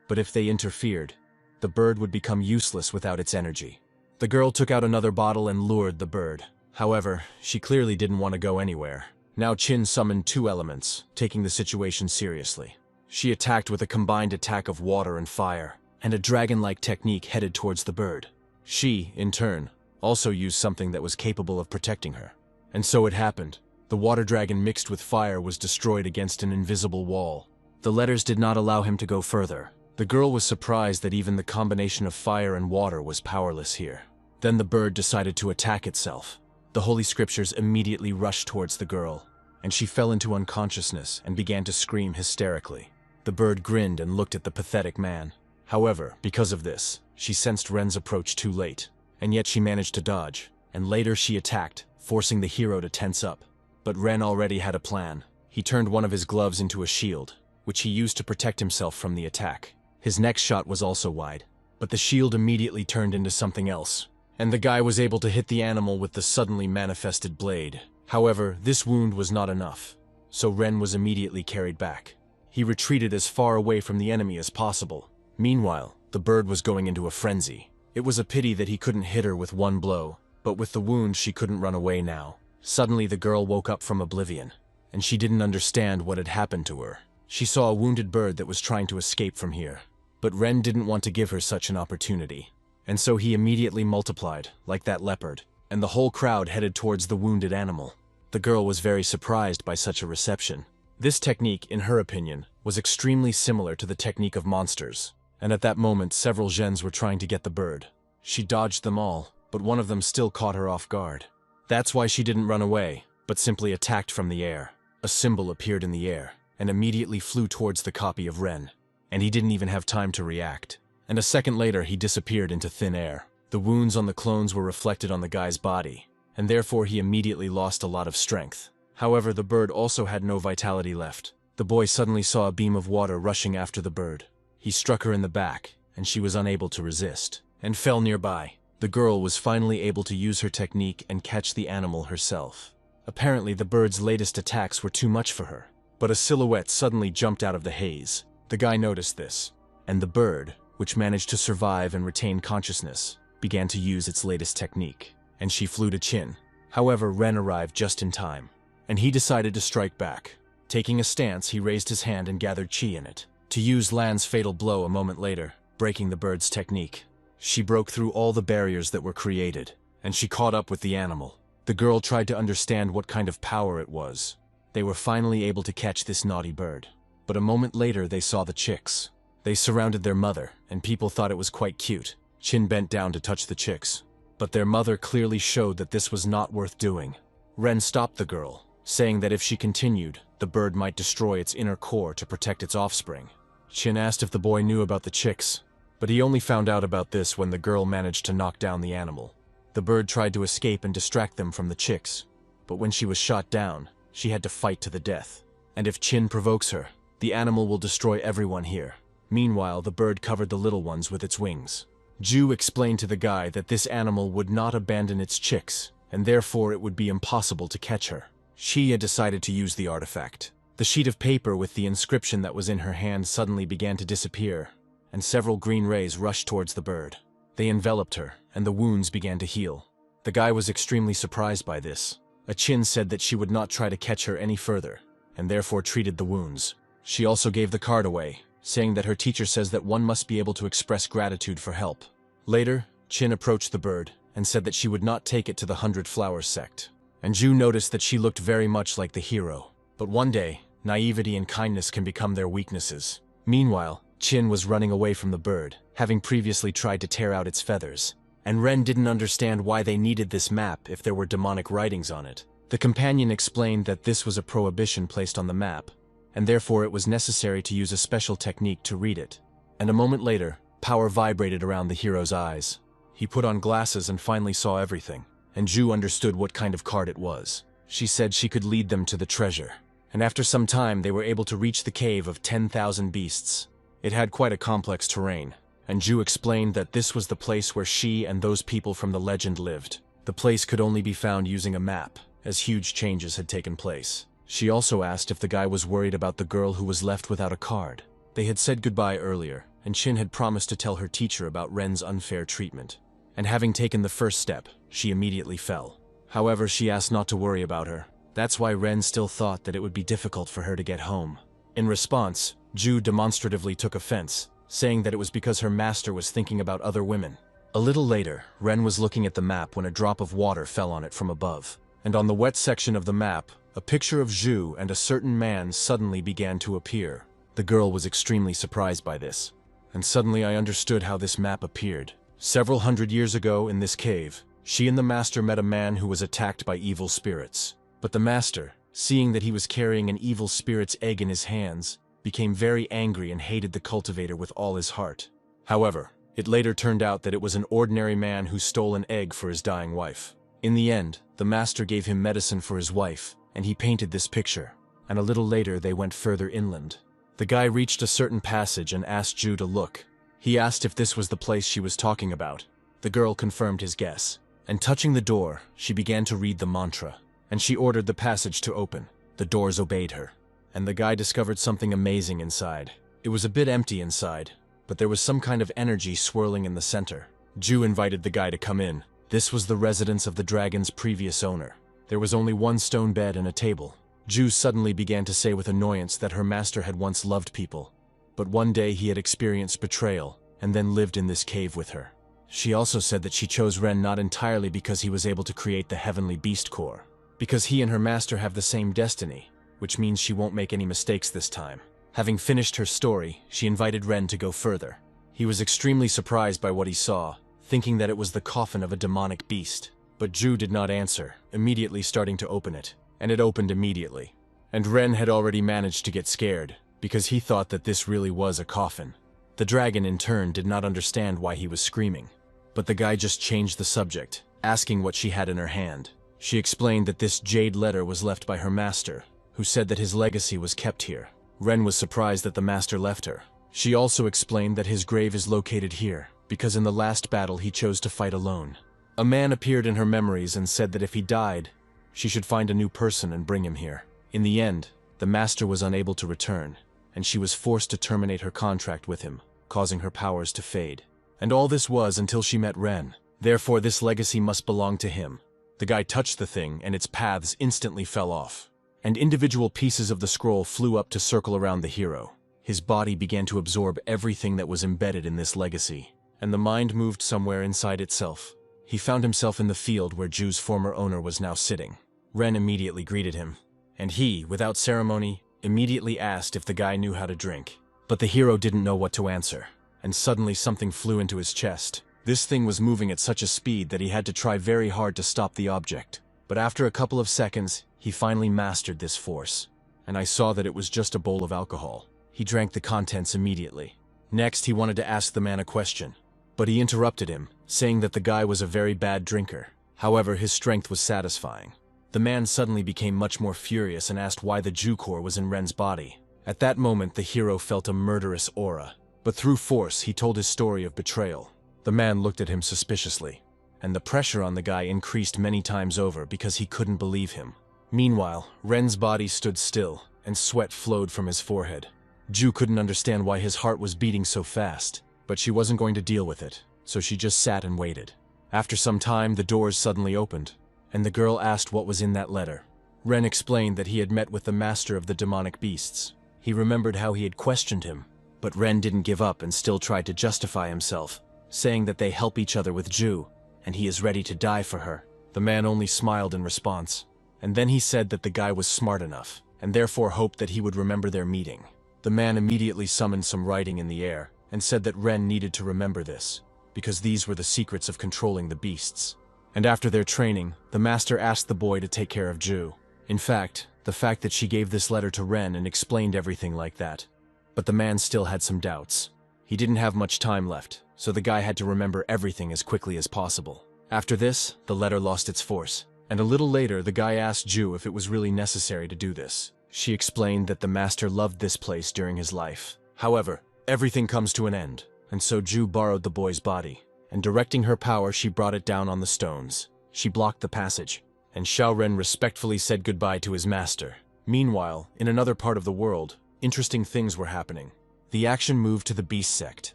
But if they interfered, the bird would become useless without its energy. The girl took out another bottle and lured the bird. However, she clearly didn't want to go anywhere. Now Chin summoned two elements, taking the situation seriously. She attacked with a combined attack of water and fire, and a dragon-like technique headed towards the bird. She, in turn, also used something that was capable of protecting her. And so it happened. The water dragon mixed with fire was destroyed against an invisible wall. The letters did not allow him to go further. The girl was surprised that even the combination of fire and water was powerless here. Then the bird decided to attack itself. The Holy Scriptures immediately rushed towards the girl, and she fell into unconsciousness and began to scream hysterically. The bird grinned and looked at the pathetic man. However, because of this, she sensed Ren's approach too late, and yet she managed to dodge, and later she attacked, forcing the hero to tense up. But Ren already had a plan. He turned one of his gloves into a shield, which he used to protect himself from the attack. His next shot was also wide, but the shield immediately turned into something else, and the guy was able to hit the animal with the suddenly manifested blade. However, this wound was not enough, so Ren was immediately carried back. He retreated as far away from the enemy as possible. Meanwhile, the bird was going into a frenzy. It was a pity that he couldn't hit her with one blow, but with the wound she couldn't run away now. Suddenly the girl woke up from oblivion, and she didn't understand what had happened to her. She saw a wounded bird that was trying to escape from here, but Ren didn't want to give her such an opportunity. And so he immediately multiplied, like that leopard, and the whole crowd headed towards the wounded animal. The girl was very surprised by such a reception. This technique, in her opinion, was extremely similar to the technique of monsters, and at that moment several gens were trying to get the bird. She dodged them all, but one of them still caught her off guard. That's why she didn't run away, but simply attacked from the air. A symbol appeared in the air, and immediately flew towards the copy of Ren, and he didn't even have time to react. And a second later he disappeared into thin air. The wounds on the clones were reflected on the guy's body, and therefore he immediately lost a lot of strength. However, the bird also had no vitality left. The boy suddenly saw a beam of water rushing after the bird. He struck her in the back, and she was unable to resist, and fell nearby. The girl was finally able to use her technique and catch the animal herself. Apparently, the bird's latest attacks were too much for her, but a silhouette suddenly jumped out of the haze. The guy noticed this, and the bird, which managed to survive and retain consciousness, began to use its latest technique, and she flew to Chin. However, Ren arrived just in time, and he decided to strike back. Taking a stance, he raised his hand and gathered chi in it, to use Lan's fatal blow a moment later, breaking the bird's technique. She broke through all the barriers that were created, and she caught up with the animal. The girl tried to understand what kind of power it was. They were finally able to catch this naughty bird. But a moment later, they saw the chicks. They surrounded their mother, and people thought it was quite cute. Chin bent down to touch the chicks, but their mother clearly showed that this was not worth doing. Ren stopped the girl, saying that if she continued, the bird might destroy its inner core to protect its offspring. Chin asked if the boy knew about the chicks, but he only found out about this when the girl managed to knock down the animal. The bird tried to escape and distract them from the chicks, but when she was shot down, she had to fight to the death. And if Chin provokes her, the animal will destroy everyone here. Meanwhile, the bird covered the little ones with its wings. Ju explained to the guy that this animal would not abandon its chicks, and therefore it would be impossible to catch her. She had decided to use the artifact. The sheet of paper with the inscription that was in her hand suddenly began to disappear, and several green rays rushed towards the bird. They enveloped her, and the wounds began to heal. The guy was extremely surprised by this. Chin said that she would not try to catch her any further, and therefore treated the wounds. She also gave the card away, saying that her teacher says that one must be able to express gratitude for help. Later, Chin approached the bird and said that she would not take it to the 100 Flowers sect. And Ju noticed that she looked very much like the hero. But one day, naivety and kindness can become their weaknesses. Meanwhile, Chin was running away from the bird, having previously tried to tear out its feathers. And Ren didn't understand why they needed this map if there were demonic writings on it. The companion explained that this was a prohibition placed on the map, and therefore it was necessary to use a special technique to read it. And a moment later, power vibrated around the hero's eyes. He put on glasses and finally saw everything, and Ju understood what kind of card it was. She said she could lead them to the treasure, and after some time they were able to reach the cave of 10,000 beasts. It had quite a complex terrain, and Ju explained that this was the place where she and those people from the legend lived. The place could only be found using a map, as huge changes had taken place. She also asked if the guy was worried about the girl who was left without a card. They had said goodbye earlier, and Chin had promised to tell her teacher about Ren's unfair treatment. And having taken the first step, she immediately fell. However, she asked not to worry about her. That's why Ren still thought that it would be difficult for her to get home. In response, Ju demonstratively took offense, saying that it was because her master was thinking about other women. A little later, Ren was looking at the map when a drop of water fell on it from above. And on the wet section of the map, a picture of Ju and a certain man suddenly began to appear. The girl was extremely surprised by this. And suddenly I understood how this map appeared. Several hundred years ago in this cave, she and the master met a man who was attacked by evil spirits. But the master, seeing that he was carrying an evil spirit's egg in his hands, became very angry and hated the cultivator with all his heart. However, it later turned out that it was an ordinary man who stole an egg for his dying wife. In the end, the master gave him medicine for his wife, and he painted this picture. And a little later they went further inland. The guy reached a certain passage and asked Ju to look. He asked if this was the place she was talking about. The girl confirmed his guess, and touching the door, she began to read the mantra, and she ordered the passage to open. The doors obeyed her, and the guy discovered something amazing inside. It was a bit empty inside, but there was some kind of energy swirling in the center. Ju invited the guy to come in. This was the residence of the dragon's previous owner. There was only one stone bed and a table. Ju suddenly began to say with annoyance that her master had once loved people, but one day he had experienced betrayal, and then lived in this cave with her. She also said that she chose Ren not entirely because he was able to create the heavenly beast core, because he and her master have the same destiny, which means she won't make any mistakes this time. Having finished her story, she invited Ren to go further. He was extremely surprised by what he saw, thinking that it was the coffin of a demonic beast. But Ju did not answer, immediately starting to open it, and it opened immediately. And Ren had already managed to get scared, because he thought that this really was a coffin. The dragon in turn did not understand why he was screaming, but the guy just changed the subject, asking what she had in her hand. She explained that this jade letter was left by her master, who said that his legacy was kept here. Ren was surprised that the master left her. She also explained that his grave is located here, because in the last battle he chose to fight alone. A man appeared in her memories and said that if he died, she should find a new person and bring him here. In the end, the master was unable to return, and she was forced to terminate her contract with him, causing her powers to fade. And all this was until she met Ren. Therefore, this legacy must belong to him. The guy touched the thing, and its paths instantly fell off, and individual pieces of the scroll flew up to circle around the hero. His body began to absorb everything that was embedded in this legacy, and the mind moved somewhere inside itself. He found himself in the field where Ju's former owner was now sitting. Ren immediately greeted him, and he, without ceremony, immediately asked if the guy knew how to drink. But the hero didn't know what to answer, and suddenly something flew into his chest. This thing was moving at such a speed that he had to try very hard to stop the object. But after a couple of seconds, he finally mastered this force, and I saw that it was just a bowl of alcohol. He drank the contents immediately. Next, he wanted to ask the man a question, but he interrupted him, saying that the guy was a very bad drinker. However, his strength was satisfying. The man suddenly became much more furious and asked why the Ju core was in Ren's body. At that moment, the hero felt a murderous aura, but through force, he told his story of betrayal. The man looked at him suspiciously, and the pressure on the guy increased many times over because he couldn't believe him. Meanwhile, Ren's body stood still, and sweat flowed from his forehead. Ju couldn't understand why his heart was beating so fast, but she wasn't going to deal with it, so she just sat and waited. After some time, the doors suddenly opened, and the girl asked what was in that letter. Ren explained that he had met with the master of the demonic beasts. He remembered how he had questioned him, but Ren didn't give up and still tried to justify himself, saying that they help each other with Ju, and he is ready to die for her. The man only smiled in response, and then he said that the guy was smart enough, and therefore hoped that he would remember their meeting. The man immediately summoned some writing in the air, and said that Ren needed to remember this, because these were the secrets of controlling the beasts. And after their training, the master asked the boy to take care of Ju. In fact, the fact that she gave this letter to Ren and explained everything like that. But the man still had some doubts. He didn't have much time left, so the guy had to remember everything as quickly as possible. After this, the letter lost its force, and a little later the guy asked Ju if it was really necessary to do this. She explained that the master loved this place during his life. However, everything comes to an end, and so Ju borrowed the boy's body, and directing her power she brought it down on the stones. She blocked the passage, and Xiao Ren respectfully said goodbye to his master. Meanwhile, in another part of the world, interesting things were happening. The action moved to the beast sect.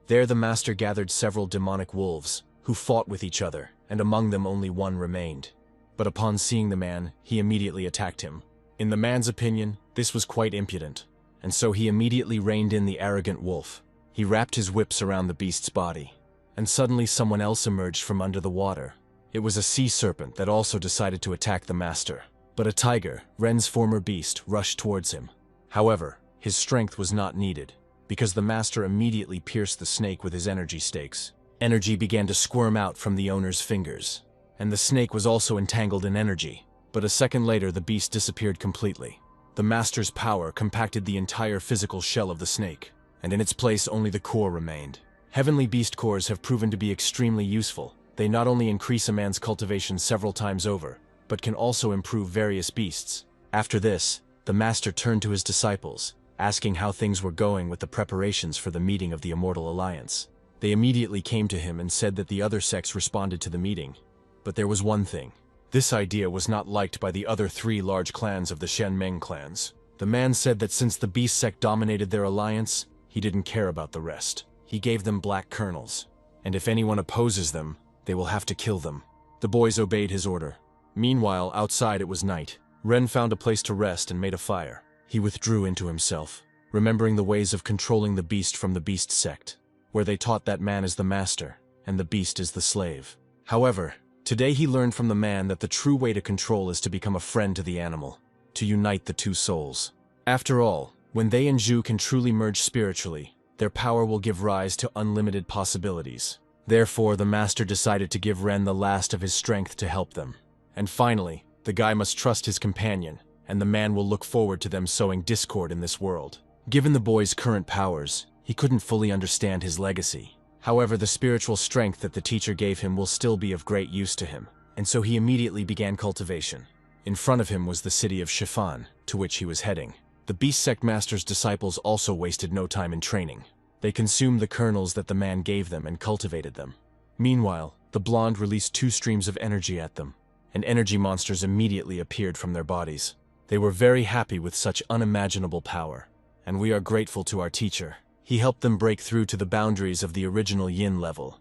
There the master gathered several demonic wolves, who fought with each other, and among them only one remained. But upon seeing the man, he immediately attacked him. In the man's opinion, this was quite impudent, and so he immediately reined in the arrogant wolf. He wrapped his whips around the beast's body, and suddenly someone else emerged from under the water. It was a sea serpent that also decided to attack the master. But a tiger, Ren's former beast, rushed towards him. However, his strength was not needed, because the master immediately pierced the snake with his energy stakes. Energy began to squirm out from the owner's fingers, and the snake was also entangled in energy. But a second later, the beast disappeared completely. The master's power compacted the entire physical shell of the snake, and in its place only the core remained. Heavenly beast cores have proven to be extremely useful. They not only increase a man's cultivation several times over, but can also improve various beasts. After this, the master turned to his disciples, asking how things were going with the preparations for the meeting of the Immortal Alliance. They immediately came to him and said that the other sects responded to the meeting. But there was one thing. This idea was not liked by the other 3 large clans of the Shen Meng clans. The man said that since the beast sect dominated their alliance, he didn't care about the rest. He gave them black kernels, and if anyone opposes them, they will have to kill them. The boys obeyed his order. Meanwhile, outside it was night. Ren found a place to rest and made a fire. He withdrew into himself, remembering the ways of controlling the beast from the beast sect, where they taught that man is the master, and the beast is the slave. However, today he learned from the man that the true way to control is to become a friend to the animal, to unite the 2 souls. After all, when they and Ju can truly merge spiritually, their power will give rise to unlimited possibilities. Therefore, the master decided to give Ren the last of his strength to help them. And finally, the guy must trust his companion, and the man will look forward to them sowing discord in this world. Given the boy's current powers, he couldn't fully understand his legacy. However, the spiritual strength that the teacher gave him will still be of great use to him, and so he immediately began cultivation. In front of him was the city of Shifan, to which he was heading. The beast sect master's disciples also wasted no time in training. They consumed the kernels that the man gave them and cultivated them. Meanwhile, the blonde released 2 streams of energy at them, and energy monsters immediately appeared from their bodies. They were very happy with such unimaginable power, and we are grateful to our teacher. He helped them break through to the boundaries of the original yin level.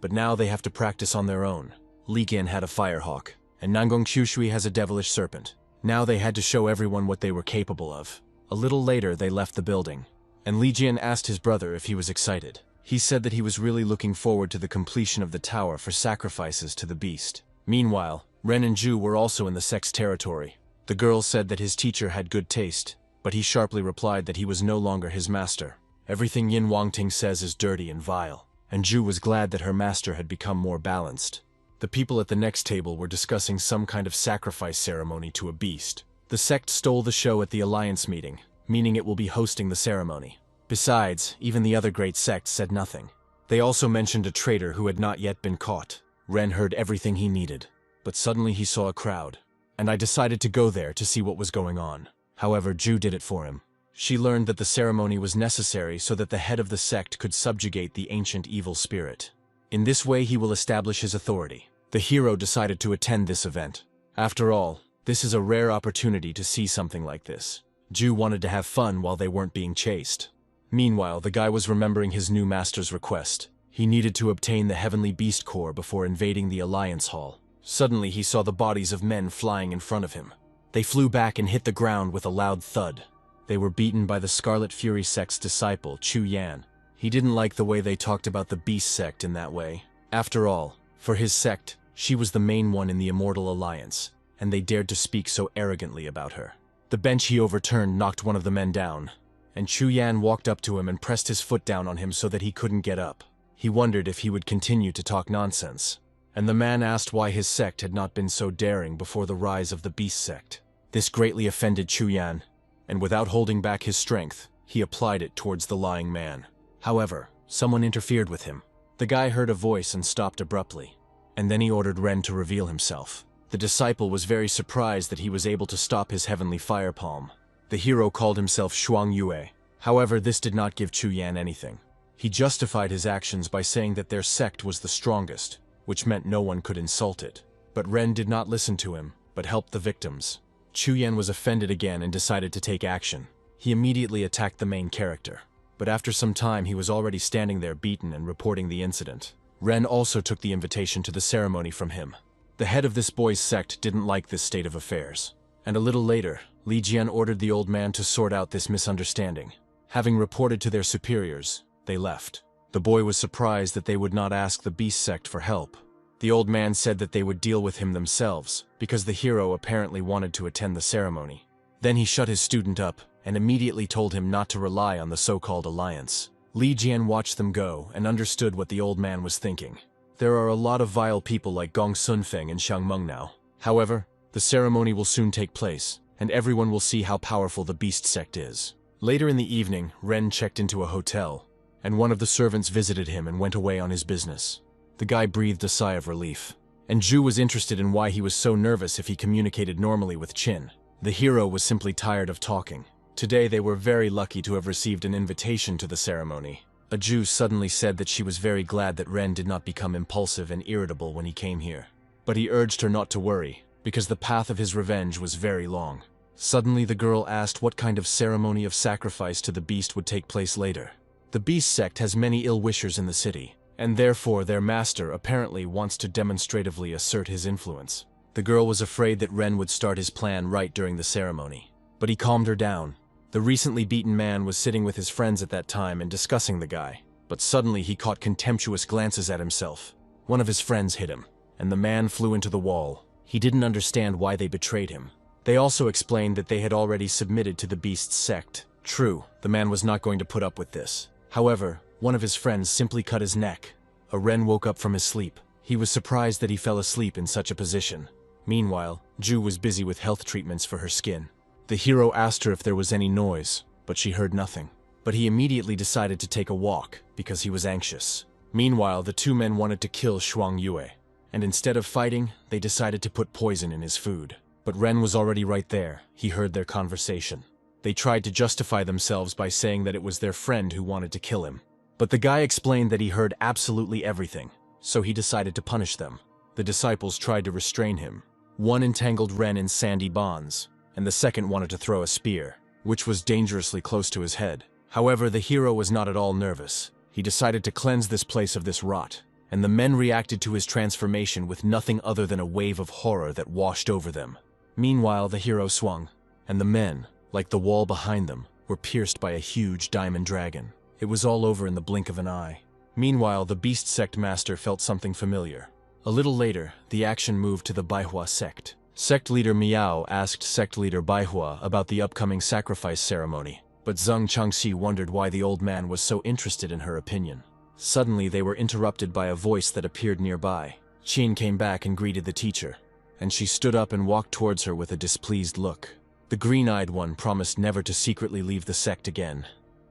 But now they have to practice on their own. Li Qian had a firehawk, and Nangong Qiushui has a devilish serpent. Now they had to show everyone what they were capable of. A little later, they left the building, and Li Jian asked his brother if he was excited. He said that he was really looking forward to the completion of the tower for sacrifices to the beast. Meanwhile, Ren and Zhu were also in the sect's territory. The girl said that his teacher had good taste, but he sharply replied that he was no longer his master. Everything Yin Wangting says is dirty and vile, and Zhu was glad that her master had become more balanced. The people at the next table were discussing some kind of sacrifice ceremony to a beast. The sect stole the show at the alliance meeting, meaning it will be hosting the ceremony. Besides, even the other great sects said nothing. They also mentioned a traitor who had not yet been caught. Ren heard everything he needed, but suddenly he saw a crowd, and I decided to go there to see what was going on. However, Zhu did it for him. She learned that the ceremony was necessary so that the head of the sect could subjugate the ancient evil spirit. In this way, he will establish his authority. The hero decided to attend this event. After all, this is a rare opportunity to see something like this. Zhu wanted to have fun while they weren't being chased. Meanwhile, the guy was remembering his new master's request. He needed to obtain the Heavenly Beast Core before invading the Alliance Hall. Suddenly, he saw the bodies of men flying in front of him. They flew back and hit the ground with a loud thud. They were beaten by the Scarlet Fury sect's disciple, Chu Yan. He didn't like the way they talked about the Beast sect in that way. After all, for his sect, she was the main one in the Immortal Alliance, and they dared to speak so arrogantly about her. The bench he overturned knocked one of the men down, and Chu Yan walked up to him and pressed his foot down on him so that he couldn't get up. He wondered if he would continue to talk nonsense, and the man asked why his sect had not been so daring before the rise of the Beast sect. This greatly offended Chu Yan, and without holding back his strength, he applied it towards the lying man. However, someone interfered with him. The guy heard a voice and stopped abruptly, and then he ordered Ren to reveal himself. The disciple was very surprised that he was able to stop his heavenly fire palm. The hero called himself Shuang Yue. However, this did not give Chu Yan anything. He justified his actions by saying that their sect was the strongest, which meant no one could insult it. But Ren did not listen to him, but helped the victims. Chu Yan was offended again and decided to take action. He immediately attacked the main character. But after some time, he was already standing there beaten and reporting the incident. Ren also took the invitation to the ceremony from him. The head of this boy's sect didn't like this state of affairs. And a little later, Li Jian ordered the old man to sort out this misunderstanding. Having reported to their superiors, they left. The boy was surprised that they would not ask the Beast sect for help. The old man said that they would deal with him themselves, because the hero apparently wanted to attend the ceremony. Then he shut his student up, and immediately told him not to rely on the so-called alliance. Li Jian watched them go and understood what the old man was thinking. There are a lot of vile people like Gong Sunfeng and Xiang Meng now. However, the ceremony will soon take place, and everyone will see how powerful the Beast sect is. Later in the evening, Ren checked into a hotel, and one of the servants visited him and went away on his business. The guy breathed a sigh of relief, and Zhu was interested in why he was so nervous if he communicated normally with Qin. The hero was simply tired of talking. Today they were very lucky to have received an invitation to the ceremony. A Jew suddenly said that she was very glad that Ren did not become impulsive and irritable when he came here. But he urged her not to worry, because the path of his revenge was very long. Suddenly the girl asked what kind of ceremony of sacrifice to the beast would take place later. The Beast sect has many ill-wishers in the city, and therefore their master apparently wants to demonstratively assert his influence. The girl was afraid that Ren would start his plan right during the ceremony, but he calmed her down. The recently beaten man was sitting with his friends at that time and discussing the guy, but suddenly he caught contemptuous glances at himself. One of his friends hit him, and the man flew into the wall. He didn't understand why they betrayed him. They also explained that they had already submitted to the Beast's sect. True, the man was not going to put up with this. However, one of his friends simply cut his neck. A Ren woke up from his sleep. He was surprised that he fell asleep in such a position. Meanwhile, Zhu was busy with health treatments for her skin. The hero asked her if there was any noise, but she heard nothing. But he immediately decided to take a walk, because he was anxious. Meanwhile, the two men wanted to kill Shuang Yue, and instead of fighting, they decided to put poison in his food. But Ren was already right there. He heard their conversation. They tried to justify themselves by saying that it was their friend who wanted to kill him. But the guy explained that he heard absolutely everything, so he decided to punish them. The disciples tried to restrain him. One entangled Ren in sandy bonds, and the second wanted to throw a spear, which was dangerously close to his head. However, the hero was not at all nervous. He decided to cleanse this place of this rot, and the men reacted to his transformation with nothing other than a wave of horror that washed over them. Meanwhile, the hero swung, and the men, like the wall behind them, were pierced by a huge diamond dragon. It was all over in the blink of an eye. Meanwhile, the beast sect master felt something familiar. A little later, the action moved to the Baihua sect. Sect leader Miao asked sect leader Baihua about the upcoming sacrifice ceremony, but Zheng Changxi wondered why the old man was so interested in her opinion. Suddenly, they were interrupted by a voice that appeared nearby. Qin came back and greeted the teacher, and she stood up and walked towards her with a displeased look. The green-eyed one promised never to secretly leave the sect again.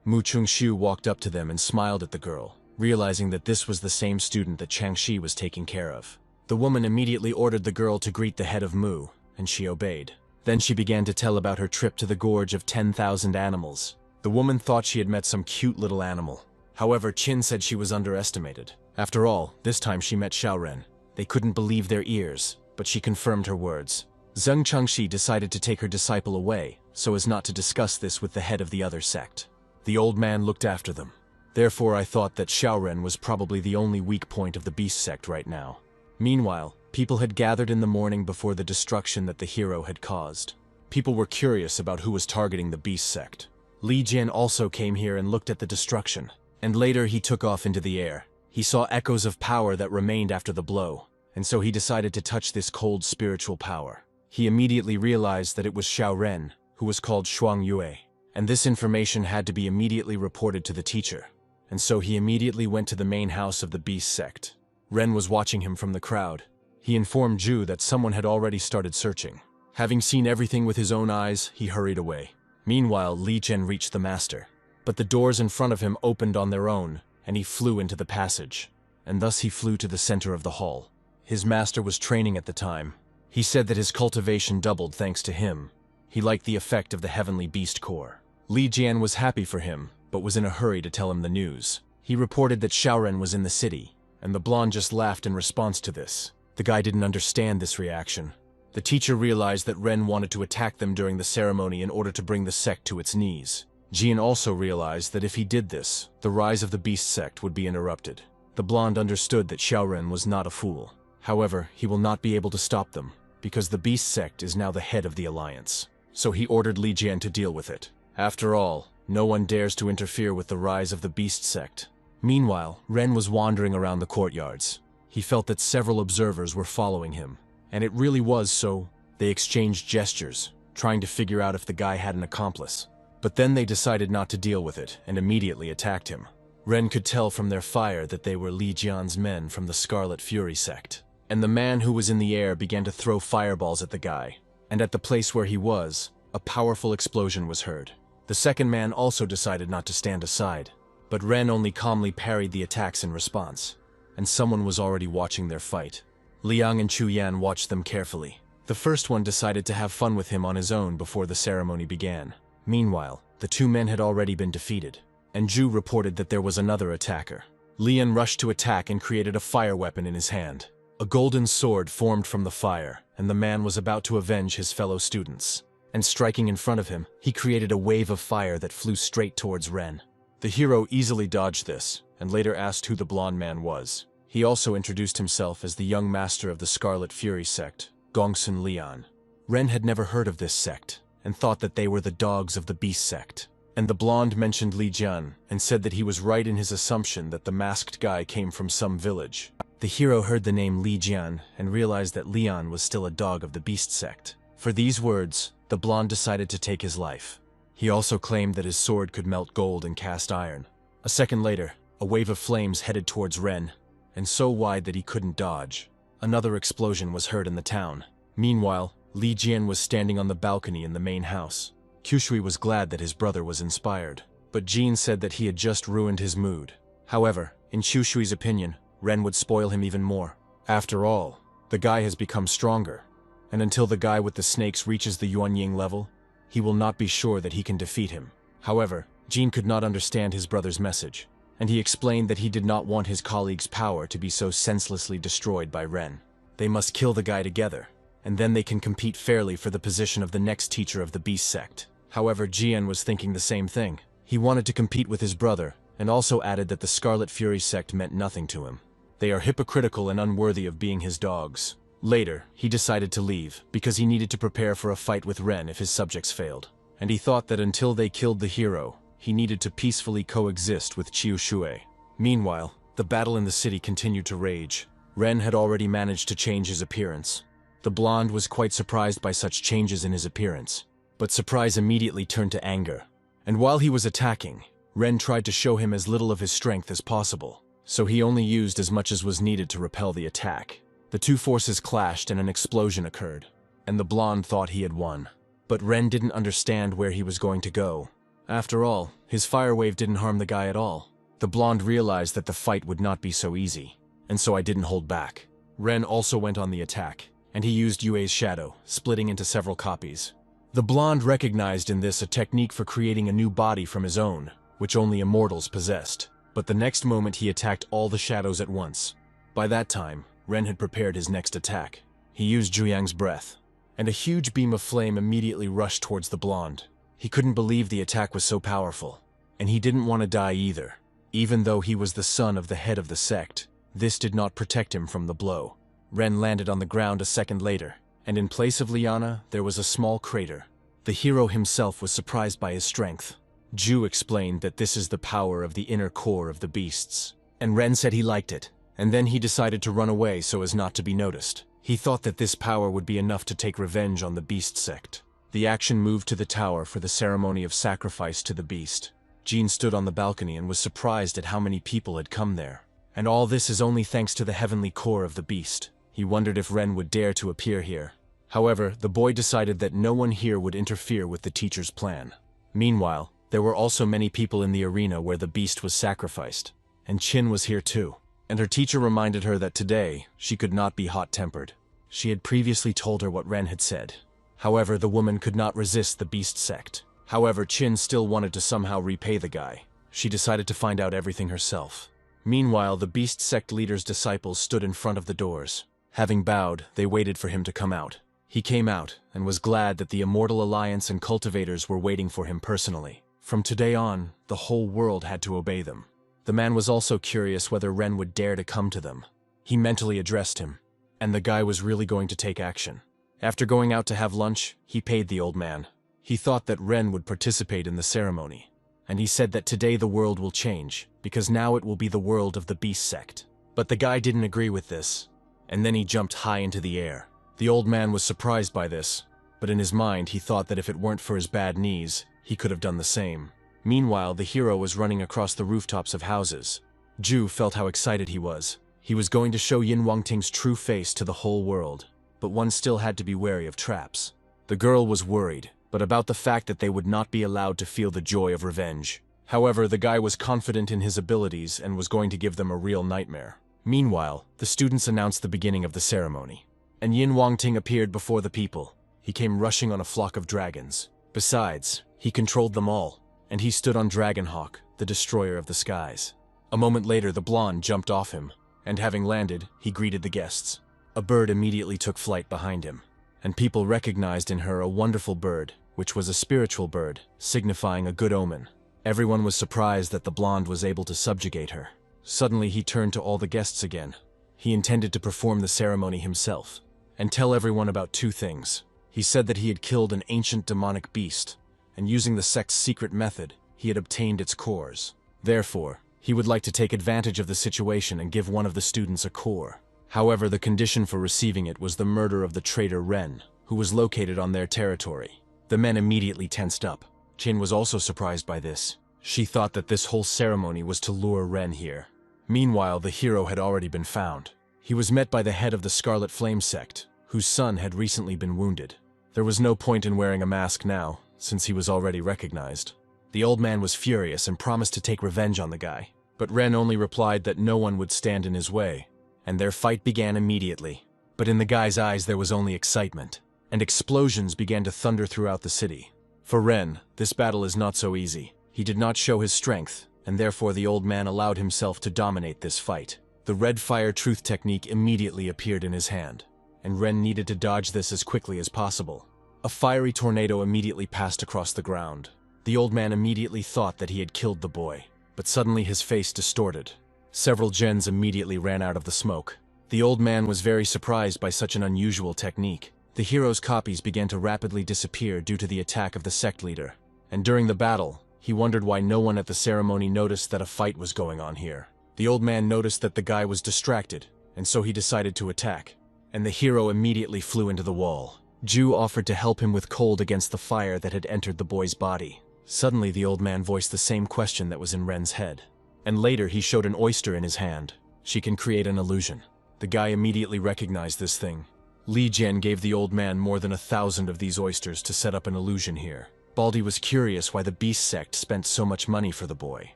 Mu Chungshu walked up to them and smiled at the girl, realizing that this was the same student that Changxi was taking care of. The woman immediately ordered the girl to greet the head of Mu, and she obeyed. Then she began to tell about her trip to the gorge of 10,000 animals. The woman thought she had met some cute little animal. However, Qin said she was underestimated. After all, this time she met Xiaoren. They couldn't believe their ears, but she confirmed her words. Zheng Changxi decided to take her disciple away, so as not to discuss this with the head of the other sect. The old man looked after them. Therefore, I thought that Xiaoren was probably the only weak point of the beast sect right now. Meanwhile, people had gathered in the morning before the destruction that the hero had caused. People were curious about who was targeting the beast sect. Li Jian also came here and looked at the destruction, and later he took off into the air. He saw echoes of power that remained after the blow, and so he decided to touch this cold spiritual power. He immediately realized that it was Xiaoren, who was called Shuang Yue, and this information had to be immediately reported to the teacher, and so he immediately went to the main house of the beast sect. Ren was watching him from the crowd. He informed Zhu that someone had already started searching. Having seen everything with his own eyes, he hurried away. Meanwhile, Li Jian reached the master, but the doors in front of him opened on their own, and he flew into the passage, and thus he flew to the center of the hall. His master was training at the time. He said that his cultivation doubled thanks to him. He liked the effect of the heavenly beast core. Li Jian was happy for him, but was in a hurry to tell him the news. He reported that Xiaoren was in the city, and the blonde just laughed in response to this. The guy didn't understand this reaction. The teacher realized that Ren wanted to attack them during the ceremony in order to bring the sect to its knees. Jian also realized that if he did this, the rise of the beast sect would be interrupted. The blonde understood that Xiaoren was not a fool. However, he will not be able to stop them, because the beast sect is now the head of the alliance. So he ordered Li Jian to deal with it. After all, no one dares to interfere with the rise of the beast sect. Meanwhile, Ren was wandering around the courtyards. He felt that several observers were following him, and it really was so. They exchanged gestures, trying to figure out if the guy had an accomplice. But then they decided not to deal with it and immediately attacked him. Ren could tell from their fire that they were Li Jian's men from the Scarlet Fury sect. And the man who was in the air began to throw fireballs at the guy. And at the place where he was, a powerful explosion was heard. The second man also decided not to stand aside, but Ren only calmly parried the attacks in response. And someone was already watching their fight. Liang and Chu Yan watched them carefully. The first one decided to have fun with him on his own before the ceremony began. Meanwhile, the two men had already been defeated, and Zhu reported that there was another attacker. Lian rushed to attack and created a fire weapon in his hand. A golden sword formed from the fire, and the man was about to avenge his fellow students. And striking in front of him, he created a wave of fire that flew straight towards Ren. The hero easily dodged this, and later asked who the blonde man was. He also introduced himself as the young master of the Scarlet Fury sect, Gongsun Lian. Ren had never heard of this sect, and thought that they were the dogs of the beast sect. And the blonde mentioned Li Jian, and said that he was right in his assumption that the masked guy came from some village. The hero heard the name Li Jian, and realized that Lian was still a dog of the beast sect. For these words, the blonde decided to take his life. He also claimed that his sword could melt gold and cast iron. A second later, a wave of flames headed towards Ren, and so wide that he couldn't dodge. Another explosion was heard in the town. Meanwhile, Li Jian was standing on the balcony in the main house. Qushui was glad that his brother was inspired, but Jin said that he had just ruined his mood. However, in Qushui's opinion, Ren would spoil him even more. After all, the guy has become stronger, and until the guy with the snakes reaches the Yuanying level, he will not be sure that he can defeat him. However, Jin could not understand his brother's message. and he explained that he did not want his colleague's power to be so senselessly destroyed by Ren. They must kill the guy together, and then they can compete fairly for the position of the next teacher of the Beast Sect. However, Jian was thinking the same thing. He wanted to compete with his brother, and also added that the Scarlet Fury sect meant nothing to him. They are hypocritical and unworthy of being his dogs. Later, he decided to leave, because he needed to prepare for a fight with Ren if his subjects failed. And he thought that until they killed the hero, he needed to peacefully coexist with Chiu Shui. Meanwhile, the battle in the city continued to rage. Ren had already managed to change his appearance. The blonde was quite surprised by such changes in his appearance, but surprise immediately turned to anger. And while he was attacking, Ren tried to show him as little of his strength as possible, so he only used as much as was needed to repel the attack. The two forces clashed and an explosion occurred, and the blonde thought he had won. But Ren didn't understand where he was going to go. After all, his fire wave didn't harm the guy at all. The blonde realized that the fight would not be so easy, and so I didn't hold back. Ren also went on the attack, and he used Yue's shadow, splitting into several copies. The blonde recognized in this a technique for creating a new body from his own, which only immortals possessed. But the next moment he attacked all the shadows at once. By that time, Ren had prepared his next attack. He used Zhuyang's breath, and a huge beam of flame immediately rushed towards the blonde. He couldn't believe the attack was so powerful, and he didn't want to die either. Even though he was the son of the head of the sect, this did not protect him from the blow. Ren landed on the ground a second later, and in place of Liana, there was a small crater. The hero himself was surprised by his strength. Ju explained that this is the power of the inner core of the beasts, and Ren said he liked it, and then he decided to run away so as not to be noticed. He thought that this power would be enough to take revenge on the beast sect. The action moved to the tower for the ceremony of sacrifice to the beast. Jean stood on the balcony and was surprised at how many people had come there. And all this is only thanks to the heavenly core of the beast. He wondered if Ren would dare to appear here. However, the boy decided that no one here would interfere with the teacher's plan. Meanwhile, there were also many people in the arena where the beast was sacrificed, and Qin was here too. And her teacher reminded her that today, she could not be hot-tempered. She had previously told her what Ren had said. However, the woman could not resist the beast sect. However, Qin still wanted to somehow repay the guy. She decided to find out everything herself. Meanwhile, the beast sect leader's disciples stood in front of the doors. Having bowed, they waited for him to come out. He came out, and was glad that the Immortal Alliance and cultivators were waiting for him personally. From today on, the whole world had to obey them. The man was also curious whether Ren would dare to come to them. He mentally addressed him, and the guy was really going to take action. After going out to have lunch, he paid the old man. He thought that Ren would participate in the ceremony, and he said that today the world will change, because now it will be the world of the beast sect. But the guy didn't agree with this, and then he jumped high into the air. The old man was surprised by this, but in his mind he thought that if it weren't for his bad knees, he could have done the same. Meanwhile, the hero was running across the rooftops of houses. Ju felt how excited he was. He was going to show Yin Wangting's true face to the whole world, but one still had to be wary of traps. The girl was worried, but about the fact that they would not be allowed to feel the joy of revenge. However, the guy was confident in his abilities and was going to give them a real nightmare. Meanwhile, the students announced the beginning of the ceremony, and Yin Wangting appeared before the people. He came rushing on a flock of dragons. Besides, he controlled them all, and he stood on Dragonhawk, the destroyer of the skies. A moment later, the blonde jumped off him, and having landed, he greeted the guests. A bird immediately took flight behind him, and people recognized in her a wonderful bird, which was a spiritual bird, signifying a good omen. Everyone was surprised that the blonde was able to subjugate her. Suddenly, he turned to all the guests again. He intended to perform the ceremony himself, and tell everyone about two things. He said that he had killed an ancient demonic beast, and using the sect's secret method, he had obtained its cores. Therefore, he would like to take advantage of the situation and give one of the students a core. However, the condition for receiving it was the murder of the traitor Ren, who was located on their territory. The men immediately tensed up. Qin was also surprised by this. She thought that this whole ceremony was to lure Ren here. Meanwhile, the hero had already been found. He was met by the head of the Scarlet Flame sect, whose son had recently been wounded. There was no point in wearing a mask now, since he was already recognized. The old man was furious and promised to take revenge on the guy, but Ren only replied that no one would stand in his way, and their fight began immediately. But in the guy's eyes there was only excitement, and explosions began to thunder throughout the city. For Ren, this battle is not so easy. He did not show his strength, and therefore the old man allowed himself to dominate this fight. The red fire truth technique immediately appeared in his hand, and Ren needed to dodge this as quickly as possible. A fiery tornado immediately passed across the ground. The old man immediately thought that he had killed the boy, but suddenly his face distorted. Several gens immediately ran out of the smoke. The old man was very surprised by such an unusual technique. The hero's copies began to rapidly disappear due to the attack of the sect leader, and during the battle, he wondered why no one at the ceremony noticed that a fight was going on here. The old man noticed that the guy was distracted, and so he decided to attack, and the hero immediately flew into the wall. Ju offered to help him with cold against the fire that had entered the boy's body. Suddenly the old man voiced the same question that was in Ren's head, and later he showed an oyster in his hand. She can create an illusion. The guy immediately recognized this thing. Li Jian gave the old man more than 1,000 of these oysters to set up an illusion here. Baldy was curious why the beast sect spent so much money for the boy,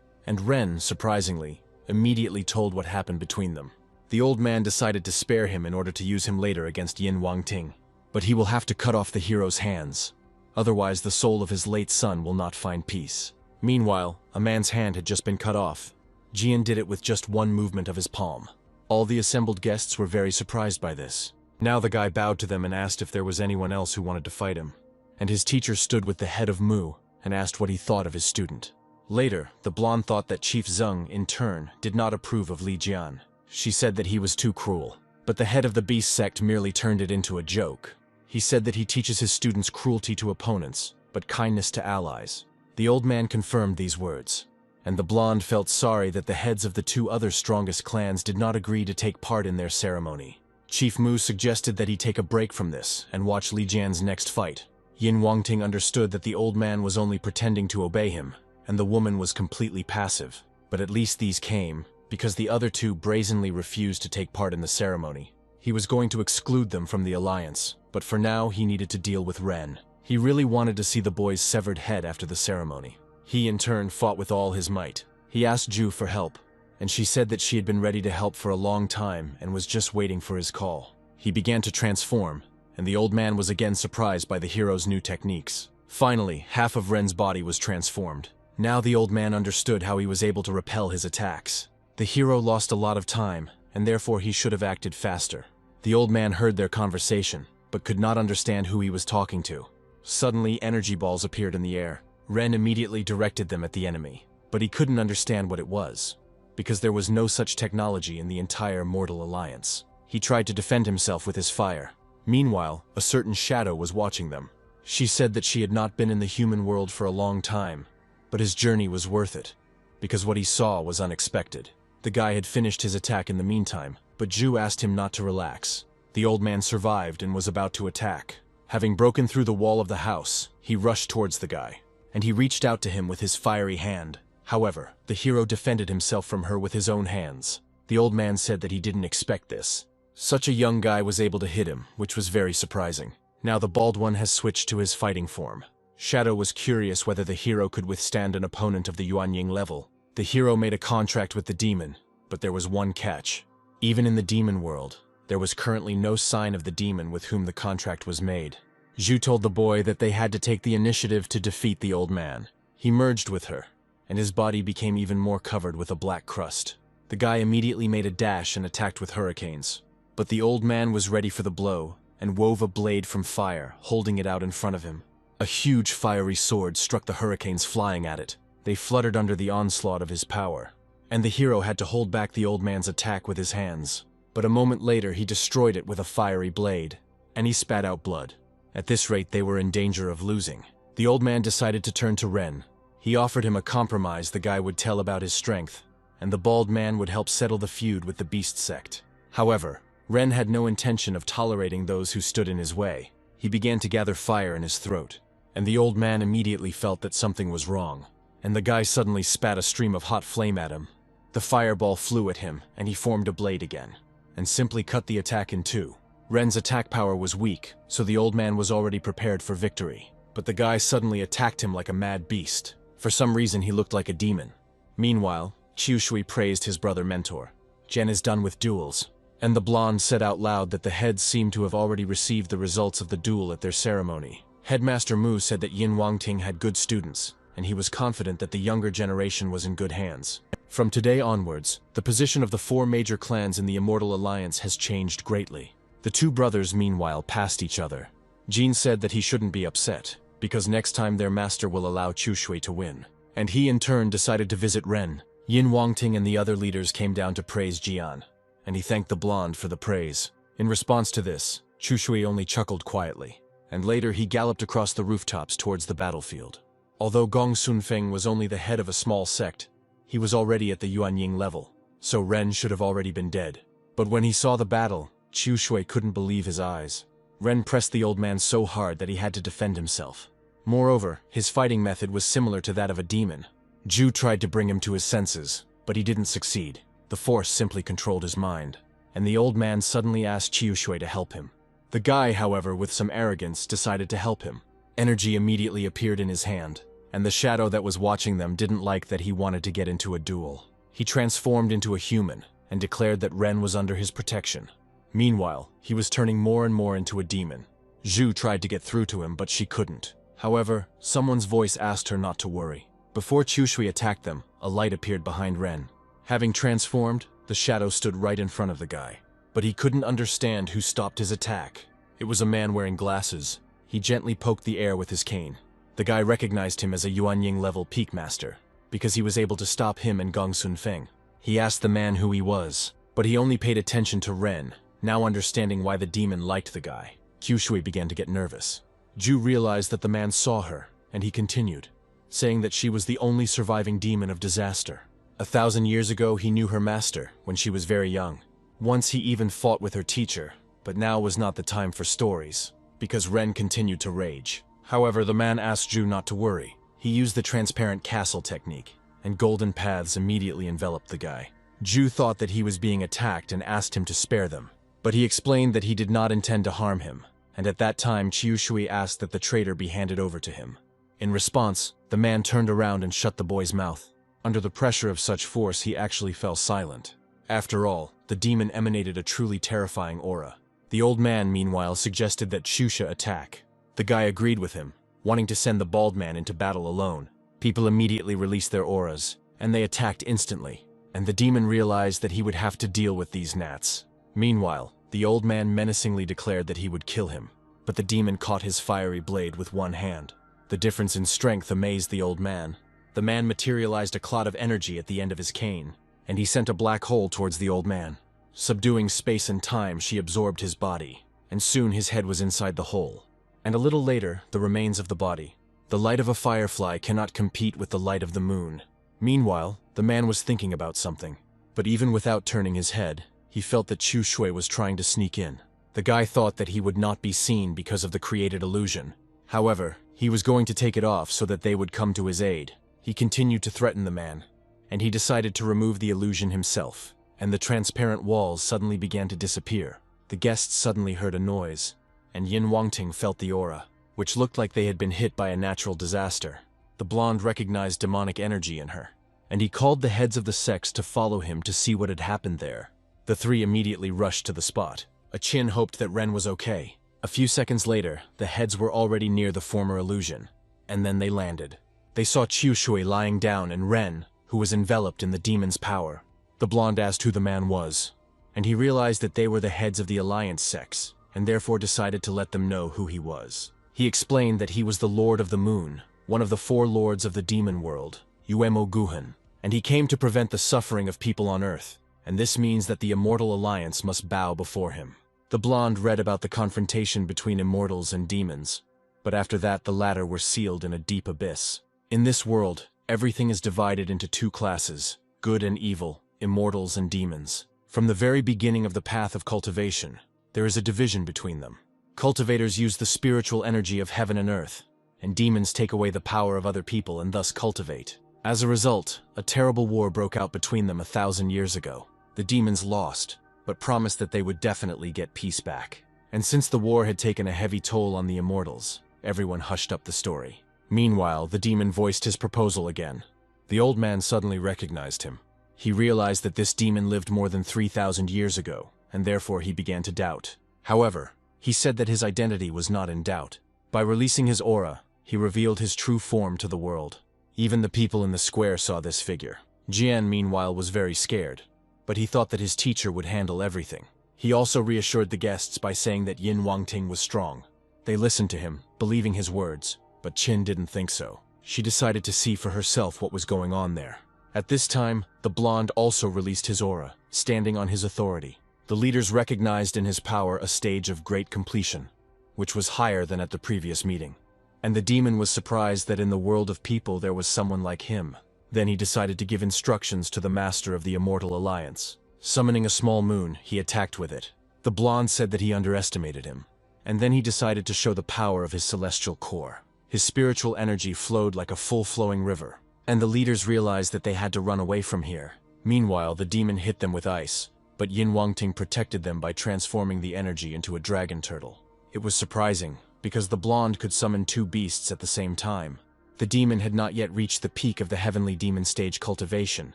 and Ren, surprisingly, immediately told what happened between them. The old man decided to spare him in order to use him later against Yin Wangting, but he will have to cut off the hero's hands. Otherwise, the soul of his late son will not find peace. Meanwhile, a man's hand had just been cut off. Jian did it with just one movement of his palm. All the assembled guests were very surprised by this. Now the guy bowed to them and asked if there was anyone else who wanted to fight him. And his teacher stood with the head of Mu and asked what he thought of his student. Later, the blonde thought that Chief Zeng, in turn, did not approve of Li Jian. She said that he was too cruel. But the head of the beast sect merely turned it into a joke. He said that he teaches his students cruelty to opponents, but kindness to allies. The old man confirmed these words, and the blonde felt sorry that the heads of the two other strongest clans did not agree to take part in their ceremony. Chief Mu suggested that he take a break from this and watch Li Jian's next fight. Yin Wangting understood that the old man was only pretending to obey him, and the woman was completely passive. But at least these came, because the other two brazenly refused to take part in the ceremony. He was going to exclude them from the alliance, but for now he needed to deal with Ren. He really wanted to see the boy's severed head after the ceremony. He in turn fought with all his might. He asked Ju for help, and she said that she had been ready to help for a long time and was just waiting for his call. He began to transform, and the old man was again surprised by the hero's new techniques. Finally, half of Ren's body was transformed. Now the old man understood how he was able to repel his attacks. The hero lost a lot of time, and therefore he should have acted faster. The old man heard their conversation, but could not understand who he was talking to. Suddenly, energy balls appeared in the air. Ren immediately directed them at the enemy, but he couldn't understand what it was, because there was no such technology in the entire Mortal Alliance. He tried to defend himself with his fire. Meanwhile, a certain shadow was watching them. She said that she had not been in the human world for a long time, but his journey was worth it, because what he saw was unexpected. The guy had finished his attack in the meantime, but Ju asked him not to relax. The old man survived and was about to attack. Having broken through the wall of the house, he rushed towards the guy, and he reached out to him with his fiery hand. However, the hero defended himself from her with his own hands. The old man said that he didn't expect this. Such a young guy was able to hit him, which was very surprising. Now the bald one has switched to his fighting form. Shadow was curious whether the hero could withstand an opponent of the Yuanying level. The hero made a contract with the demon, but there was one catch. Even in the demon world, there was currently no sign of the demon with whom the contract was made. Zhu told the boy that they had to take the initiative to defeat the old man. He merged with her, and his body became even more covered with a black crust. The guy immediately made a dash and attacked with hurricanes. But the old man was ready for the blow, and wove a blade from fire, holding it out in front of him. A huge fiery sword struck the hurricanes flying at it. They fluttered under the onslaught of his power, and the hero had to hold back the old man's attack with his hands. But a moment later he destroyed it with a fiery blade, and he spat out blood. At this rate they were in danger of losing. The old man decided to turn to Ren. He offered him a compromise: the guy would tell about his strength, and the bald man would help settle the feud with the beast sect. However, Ren had no intention of tolerating those who stood in his way. He began to gather fire in his throat, and the old man immediately felt that something was wrong, and the guy suddenly spat a stream of hot flame at him. The fireball flew at him, and he formed a blade again, and simply cut the attack in two. Ren's attack power was weak, so the old man was already prepared for victory. But the guy suddenly attacked him like a mad beast. For some reason he looked like a demon. Meanwhile, Qiu Shui praised his brother mentor. Jen is done with duels. And the blonde said out loud that the heads seemed to have already received the results of the duel at their ceremony. Headmaster Mu said that Yin Wangting had good students, and he was confident that the younger generation was in good hands. From today onwards, the position of the 4 major clans in the Immortal Alliance has changed greatly. The 2 brothers, meanwhile, passed each other. Jin said that he shouldn't be upset, because next time their master will allow Chushui to win. And he in turn decided to visit Ren. Yin Wangting and the other leaders came down to praise Jian, and he thanked the blonde for the praise. In response to this, Chushui only chuckled quietly, and later he galloped across the rooftops towards the battlefield. Although Gong Sunfeng was only the head of a small sect, he was already at the Yuanying level, so Ren should have already been dead. But when he saw the battle, Chushui couldn't believe his eyes. Ren pressed the old man so hard that he had to defend himself. Moreover, his fighting method was similar to that of a demon. Ju tried to bring him to his senses, but he didn't succeed. The force simply controlled his mind, and the old man suddenly asked Chushui to help him. The guy, however, with some arrogance, decided to help him. Energy immediately appeared in his hand, and the shadow that was watching them didn't like that he wanted to get into a duel. He transformed into a human and declared that Ren was under his protection. Meanwhile, he was turning more and more into a demon. Zhu tried to get through to him, but she couldn't. However, someone's voice asked her not to worry. Before Chushui attacked them, a light appeared behind Ren. Having transformed, the shadow stood right in front of the guy. But he couldn't understand who stopped his attack. It was a man wearing glasses. He gently poked the air with his cane. The guy recognized him as a Yuanying level peak master, because he was able to stop him and Gong Sunfeng. He asked the man who he was, but he only paid attention to Ren, now understanding why the demon liked the guy. Chushui began to get nervous. Ju realized that the man saw her, and he continued, saying that she was the only surviving demon of disaster. 1,000 years ago, he knew her master when she was very young. Once he even fought with her teacher, but now was not the time for stories, because Ren continued to rage. However, the man asked Ju not to worry. He used the transparent castle technique, and golden paths immediately enveloped the guy. Ju thought that he was being attacked and asked him to spare them, but he explained that he did not intend to harm him, and at that time Chushui asked that the traitor be handed over to him. In response, the man turned around and shut the boy's mouth. Under the pressure of such force, he actually fell silent. After all, the demon emanated a truly terrifying aura. The old man, meanwhile, suggested that Shusha attack. The guy agreed with him, wanting to send the bald man into battle alone. People immediately released their auras, and they attacked instantly, and the demon realized that he would have to deal with these gnats. Meanwhile, the old man menacingly declared that he would kill him, but the demon caught his fiery blade with one hand. The difference in strength amazed the old man. The man materialized a clot of energy at the end of his cane, and he sent a black hole towards the old man. Subduing space and time, she absorbed his body, and soon his head was inside the hole. And a little later, the remains of the body. The light of a firefly cannot compete with the light of the moon. Meanwhile, the man was thinking about something, but even without turning his head, he felt that Chushui was trying to sneak in. The guy thought that he would not be seen because of the created illusion. However, he was going to take it off so that they would come to his aid. He continued to threaten the man, and he decided to remove the illusion himself, and the transparent walls suddenly began to disappear. The guests suddenly heard a noise, and Yin Wangting felt the aura, which looked like they had been hit by a natural disaster. The blonde recognized demonic energy in her, and he called the heads of the sects to follow him to see what had happened there. The 3 immediately rushed to the spot. Achin hoped that Ren was okay. A few seconds later, the heads were already near the former illusion, and then they landed. They saw Chushui lying down and Ren, who was enveloped in the demon's power. The blonde asked who the man was, and he realized that they were the heads of the Alliance sects, and therefore decided to let them know who he was. He explained that he was the Lord of the Moon, one of the 4 lords of the demon world, Uemo Guhan, and he came to prevent the suffering of people on Earth, and this means that the Immortal Alliance must bow before him. The blonde read about the confrontation between immortals and demons, but after that the latter were sealed in a deep abyss. In this world, everything is divided into 2 classes, good and evil, immortals and demons. From the very beginning of the path of cultivation, there is a division between them. Cultivators use the spiritual energy of heaven and earth, and demons take away the power of other people and thus cultivate. As a result, a terrible war broke out between them 1,000 years ago. The demons lost, but promised that they would definitely get peace back. And since the war had taken a heavy toll on the immortals, everyone hushed up the story. Meanwhile, the demon voiced his proposal again. The old man suddenly recognized him. He realized that this demon lived more than 3,000 years ago, and therefore he began to doubt. However, he said that his identity was not in doubt. By releasing his aura, he revealed his true form to the world. Even the people in the square saw this figure. Jian, meanwhile, was very scared, but he thought that his teacher would handle everything. He also reassured the guests by saying that Yin Wangting was strong. They listened to him, believing his words, but Qin didn't think so. She decided to see for herself what was going on there. At this time, the blonde also released his aura, standing on his authority. The leaders recognized in his power a stage of great completion, which was higher than at the previous meeting. And the demon was surprised that in the world of people there was someone like him. Then he decided to give instructions to the master of the Immortal Alliance. Summoning a small moon, he attacked with it. The blonde said that he underestimated him, and then he decided to show the power of his celestial core. His spiritual energy flowed like a full-flowing river, and the leaders realized that they had to run away from here. Meanwhile, the demon hit them with ice, but Yin Wangting protected them by transforming the energy into a dragon turtle. It was surprising, because the blonde could summon two beasts at the same time. The demon had not yet reached the peak of the heavenly demon stage cultivation,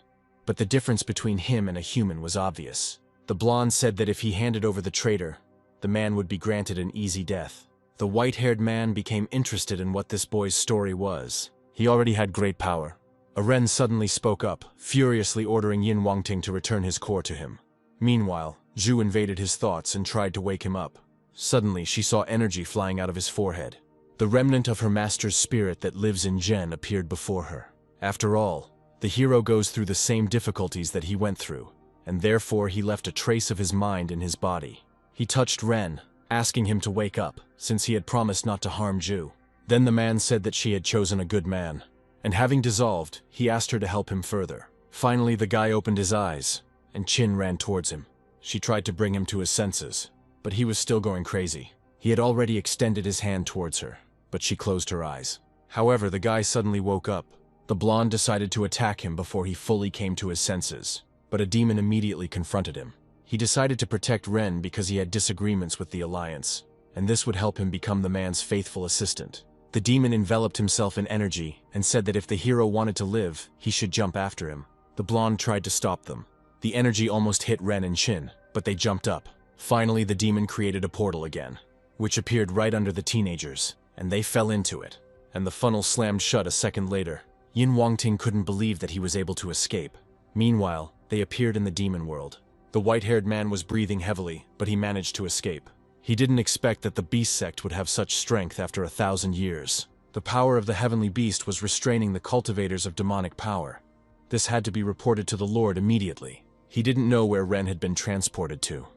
but the difference between him and a human was obvious. The blonde said that if he handed over the traitor, the man would be granted an easy death. The white-haired man became interested in what this boy's story was. He already had great power. Aren suddenly spoke up, furiously ordering Yin Wangting to return his core to him. Meanwhile, Zhu invaded his thoughts and tried to wake him up. Suddenly, she saw energy flying out of his forehead. The remnant of her master's spirit that lives in Zhen appeared before her. After all, the hero goes through the same difficulties that he went through, and therefore he left a trace of his mind in his body. He touched Ren, asking him to wake up, since he had promised not to harm Zhu. Then the man said that she had chosen a good man, and having dissolved, he asked her to help him further. Finally, the guy opened his eyes, and Qin ran towards him. She tried to bring him to his senses, but he was still going crazy. He had already extended his hand towards her, but she closed her eyes. However, the guy suddenly woke up. The blonde decided to attack him before he fully came to his senses, but a demon immediately confronted him. He decided to protect Ren because he had disagreements with the Alliance, and this would help him become the man's faithful assistant. The demon enveloped himself in energy and said that if the hero wanted to live, he should jump after him. The blonde tried to stop them. The energy almost hit Ren and Qin, but they jumped up. Finally, the demon created a portal again, which appeared right under the teenagers, and they fell into it, and the funnel slammed shut a second later. Yin Wangting couldn't believe that he was able to escape. Meanwhile, they appeared in the demon world. The white-haired man was breathing heavily, but he managed to escape. He didn't expect that the beast sect would have such strength after 1,000 years. The power of the heavenly beast was restraining the cultivators of demonic power. This had to be reported to the Lord immediately. He didn't know where Ren had been transported to,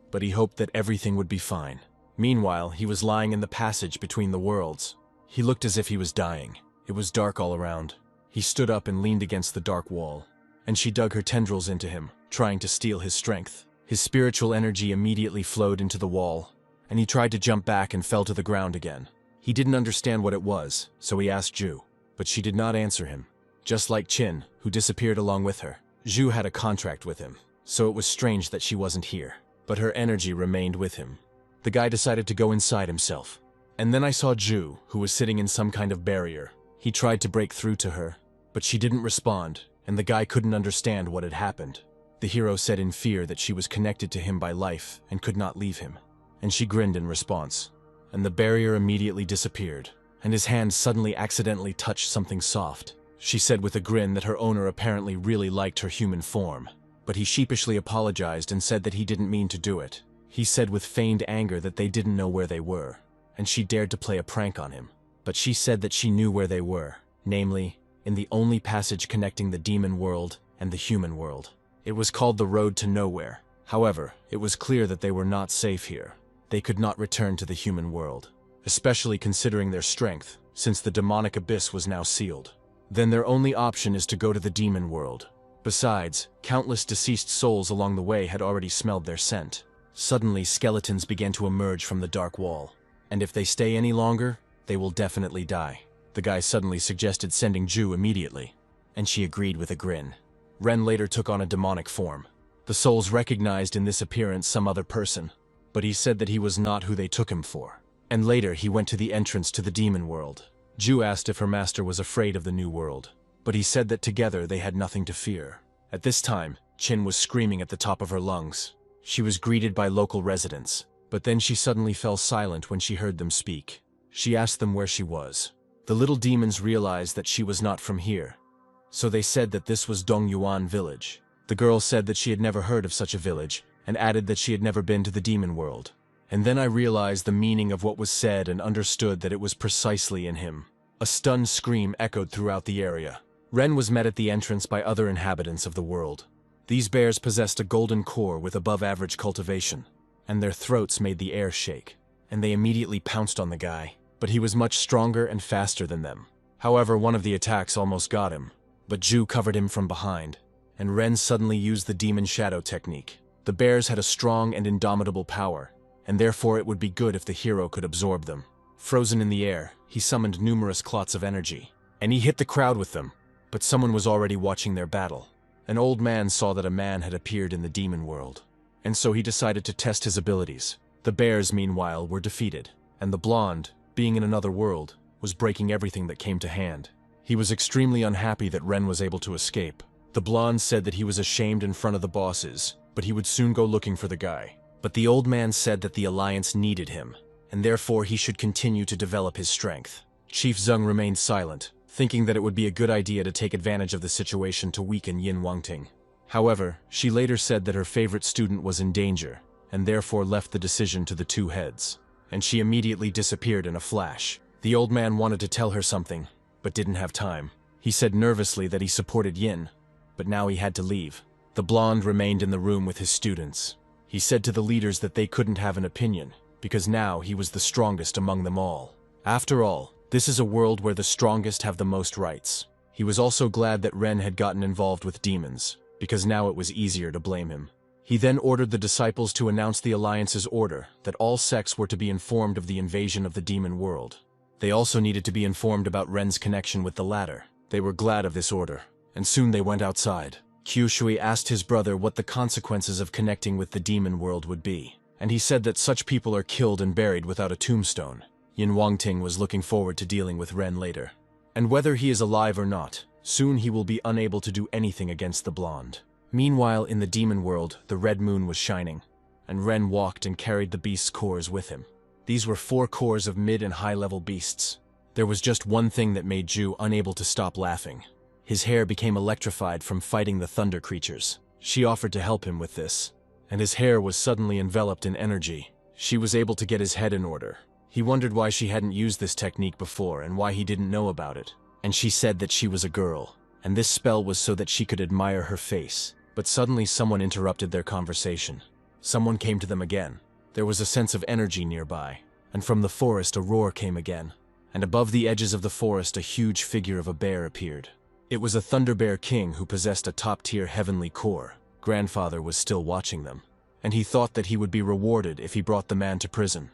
but he hoped that everything would be fine. Meanwhile, he was lying in the passage between the worlds. He looked as if he was dying. It was dark all around. He stood up and leaned against the dark wall, and she dug her tendrils into him, trying to steal his strength. His spiritual energy immediately flowed into the wall, and he tried to jump back and fell to the ground again. He didn't understand what it was, so he asked Zhu, but she did not answer him. Just like Qin, who disappeared along with her. Zhu had a contract with him, so it was strange that she wasn't here, but her energy remained with him. The guy decided to go inside himself. And then I saw Zhu, who was sitting in some kind of barrier. He tried to break through to her, but she didn't respond, and the guy couldn't understand what had happened. The hero said in fear that she was connected to him by life and could not leave him, and she grinned in response. And the barrier immediately disappeared, and his hand suddenly accidentally touched something soft. She said with a grin that her owner apparently really liked her human form, but he sheepishly apologized and said that he didn't mean to do it. He said with feigned anger that they didn't know where they were, and she dared to play a prank on him. But she said that she knew where they were, namely, in the only passage connecting the demon world and the human world. It was called the Road to Nowhere. However, it was clear that they were not safe here. They could not return to the human world, especially considering their strength, since the demonic abyss was now sealed. Then their only option is to go to the demon world. Besides, countless deceased souls along the way had already smelled their scent. Suddenly, skeletons began to emerge from the dark wall, and if they stay any longer, they will definitely die. The guy suddenly suggested sending Zhu immediately, and she agreed with a grin. Ren later took on a demonic form. The souls recognized in this appearance some other person, but he said that he was not who they took him for. And later he went to the entrance to the demon world. Zhu asked if her master was afraid of the new world, but he said that together they had nothing to fear. At this time, Qin was screaming at the top of her lungs. She was greeted by local residents, but then she suddenly fell silent when she heard them speak. She asked them where she was. The little demons realized that she was not from here, so they said that this was Dongyuan village. The girl said that she had never heard of such a village, and added that she had never been to the demon world. And then I realized the meaning of what was said and understood that it was precisely in him. A stunned scream echoed throughout the area. Ren was met at the entrance by other inhabitants of the world. These bears possessed a golden core with above-average cultivation, and their throats made the air shake. And they immediately pounced on the guy, but he was much stronger and faster than them. However, one of the attacks almost got him, but Ju covered him from behind, and Ren suddenly used the demon shadow technique. The bears had a strong and indomitable power, and therefore it would be good if the hero could absorb them. Frozen in the air, he summoned numerous clots of energy, and he hit the crowd with them, but someone was already watching their battle. An old man saw that a man had appeared in the demon world, and so he decided to test his abilities. The bears, meanwhile, were defeated, and the blonde, being in another world, was breaking everything that came to hand. He was extremely unhappy that Ren was able to escape. The blonde said that he was ashamed in front of the bosses, but he would soon go looking for the guy. But the old man said that the alliance needed him, and therefore he should continue to develop his strength. Chief Zeng remained silent, thinking that it would be a good idea to take advantage of the situation to weaken Yin Wangting. However, she later said that her favorite student was in danger, and therefore left the decision to the two heads, and she immediately disappeared in a flash. The old man wanted to tell her something, but didn't have time. He said nervously that he supported Yin, but now he had to leave. The blonde remained in the room with his students. He said to the leaders that they couldn't have an opinion, because now he was the strongest among them all. After all, this is a world where the strongest have the most rights. He was also glad that Ren had gotten involved with demons, because now it was easier to blame him. He then ordered the disciples to announce the Alliance's order that all sects were to be informed of the invasion of the demon world. They also needed to be informed about Ren's connection with the latter. They were glad of this order, and soon they went outside. Kyushui asked his brother what the consequences of connecting with the demon world would be, and he said that such people are killed and buried without a tombstone. Yin Wangting was looking forward to dealing with Ren later. And whether he is alive or not, soon he will be unable to do anything against the blonde. Meanwhile, in the demon world, the red moon was shining, and Ren walked and carried the beast's cores with him. These were 4 cores of mid and high-level beasts. There was just one thing that made Ju unable to stop laughing. His hair became electrified from fighting the thunder creatures. She offered to help him with this, and his hair was suddenly enveloped in energy. She was able to get his head in order. He wondered why she hadn't used this technique before and why he didn't know about it. And she said that she was a girl, and this spell was so that she could admire her face. But suddenly someone interrupted their conversation. Someone came to them again. There was a sense of energy nearby, and from the forest a roar came again, and above the edges of the forest a huge figure of a bear appeared. It was a Thunder Bear King who possessed a top-tier heavenly core. Grandfather was still watching them, and he thought that he would be rewarded if he brought the man to prison.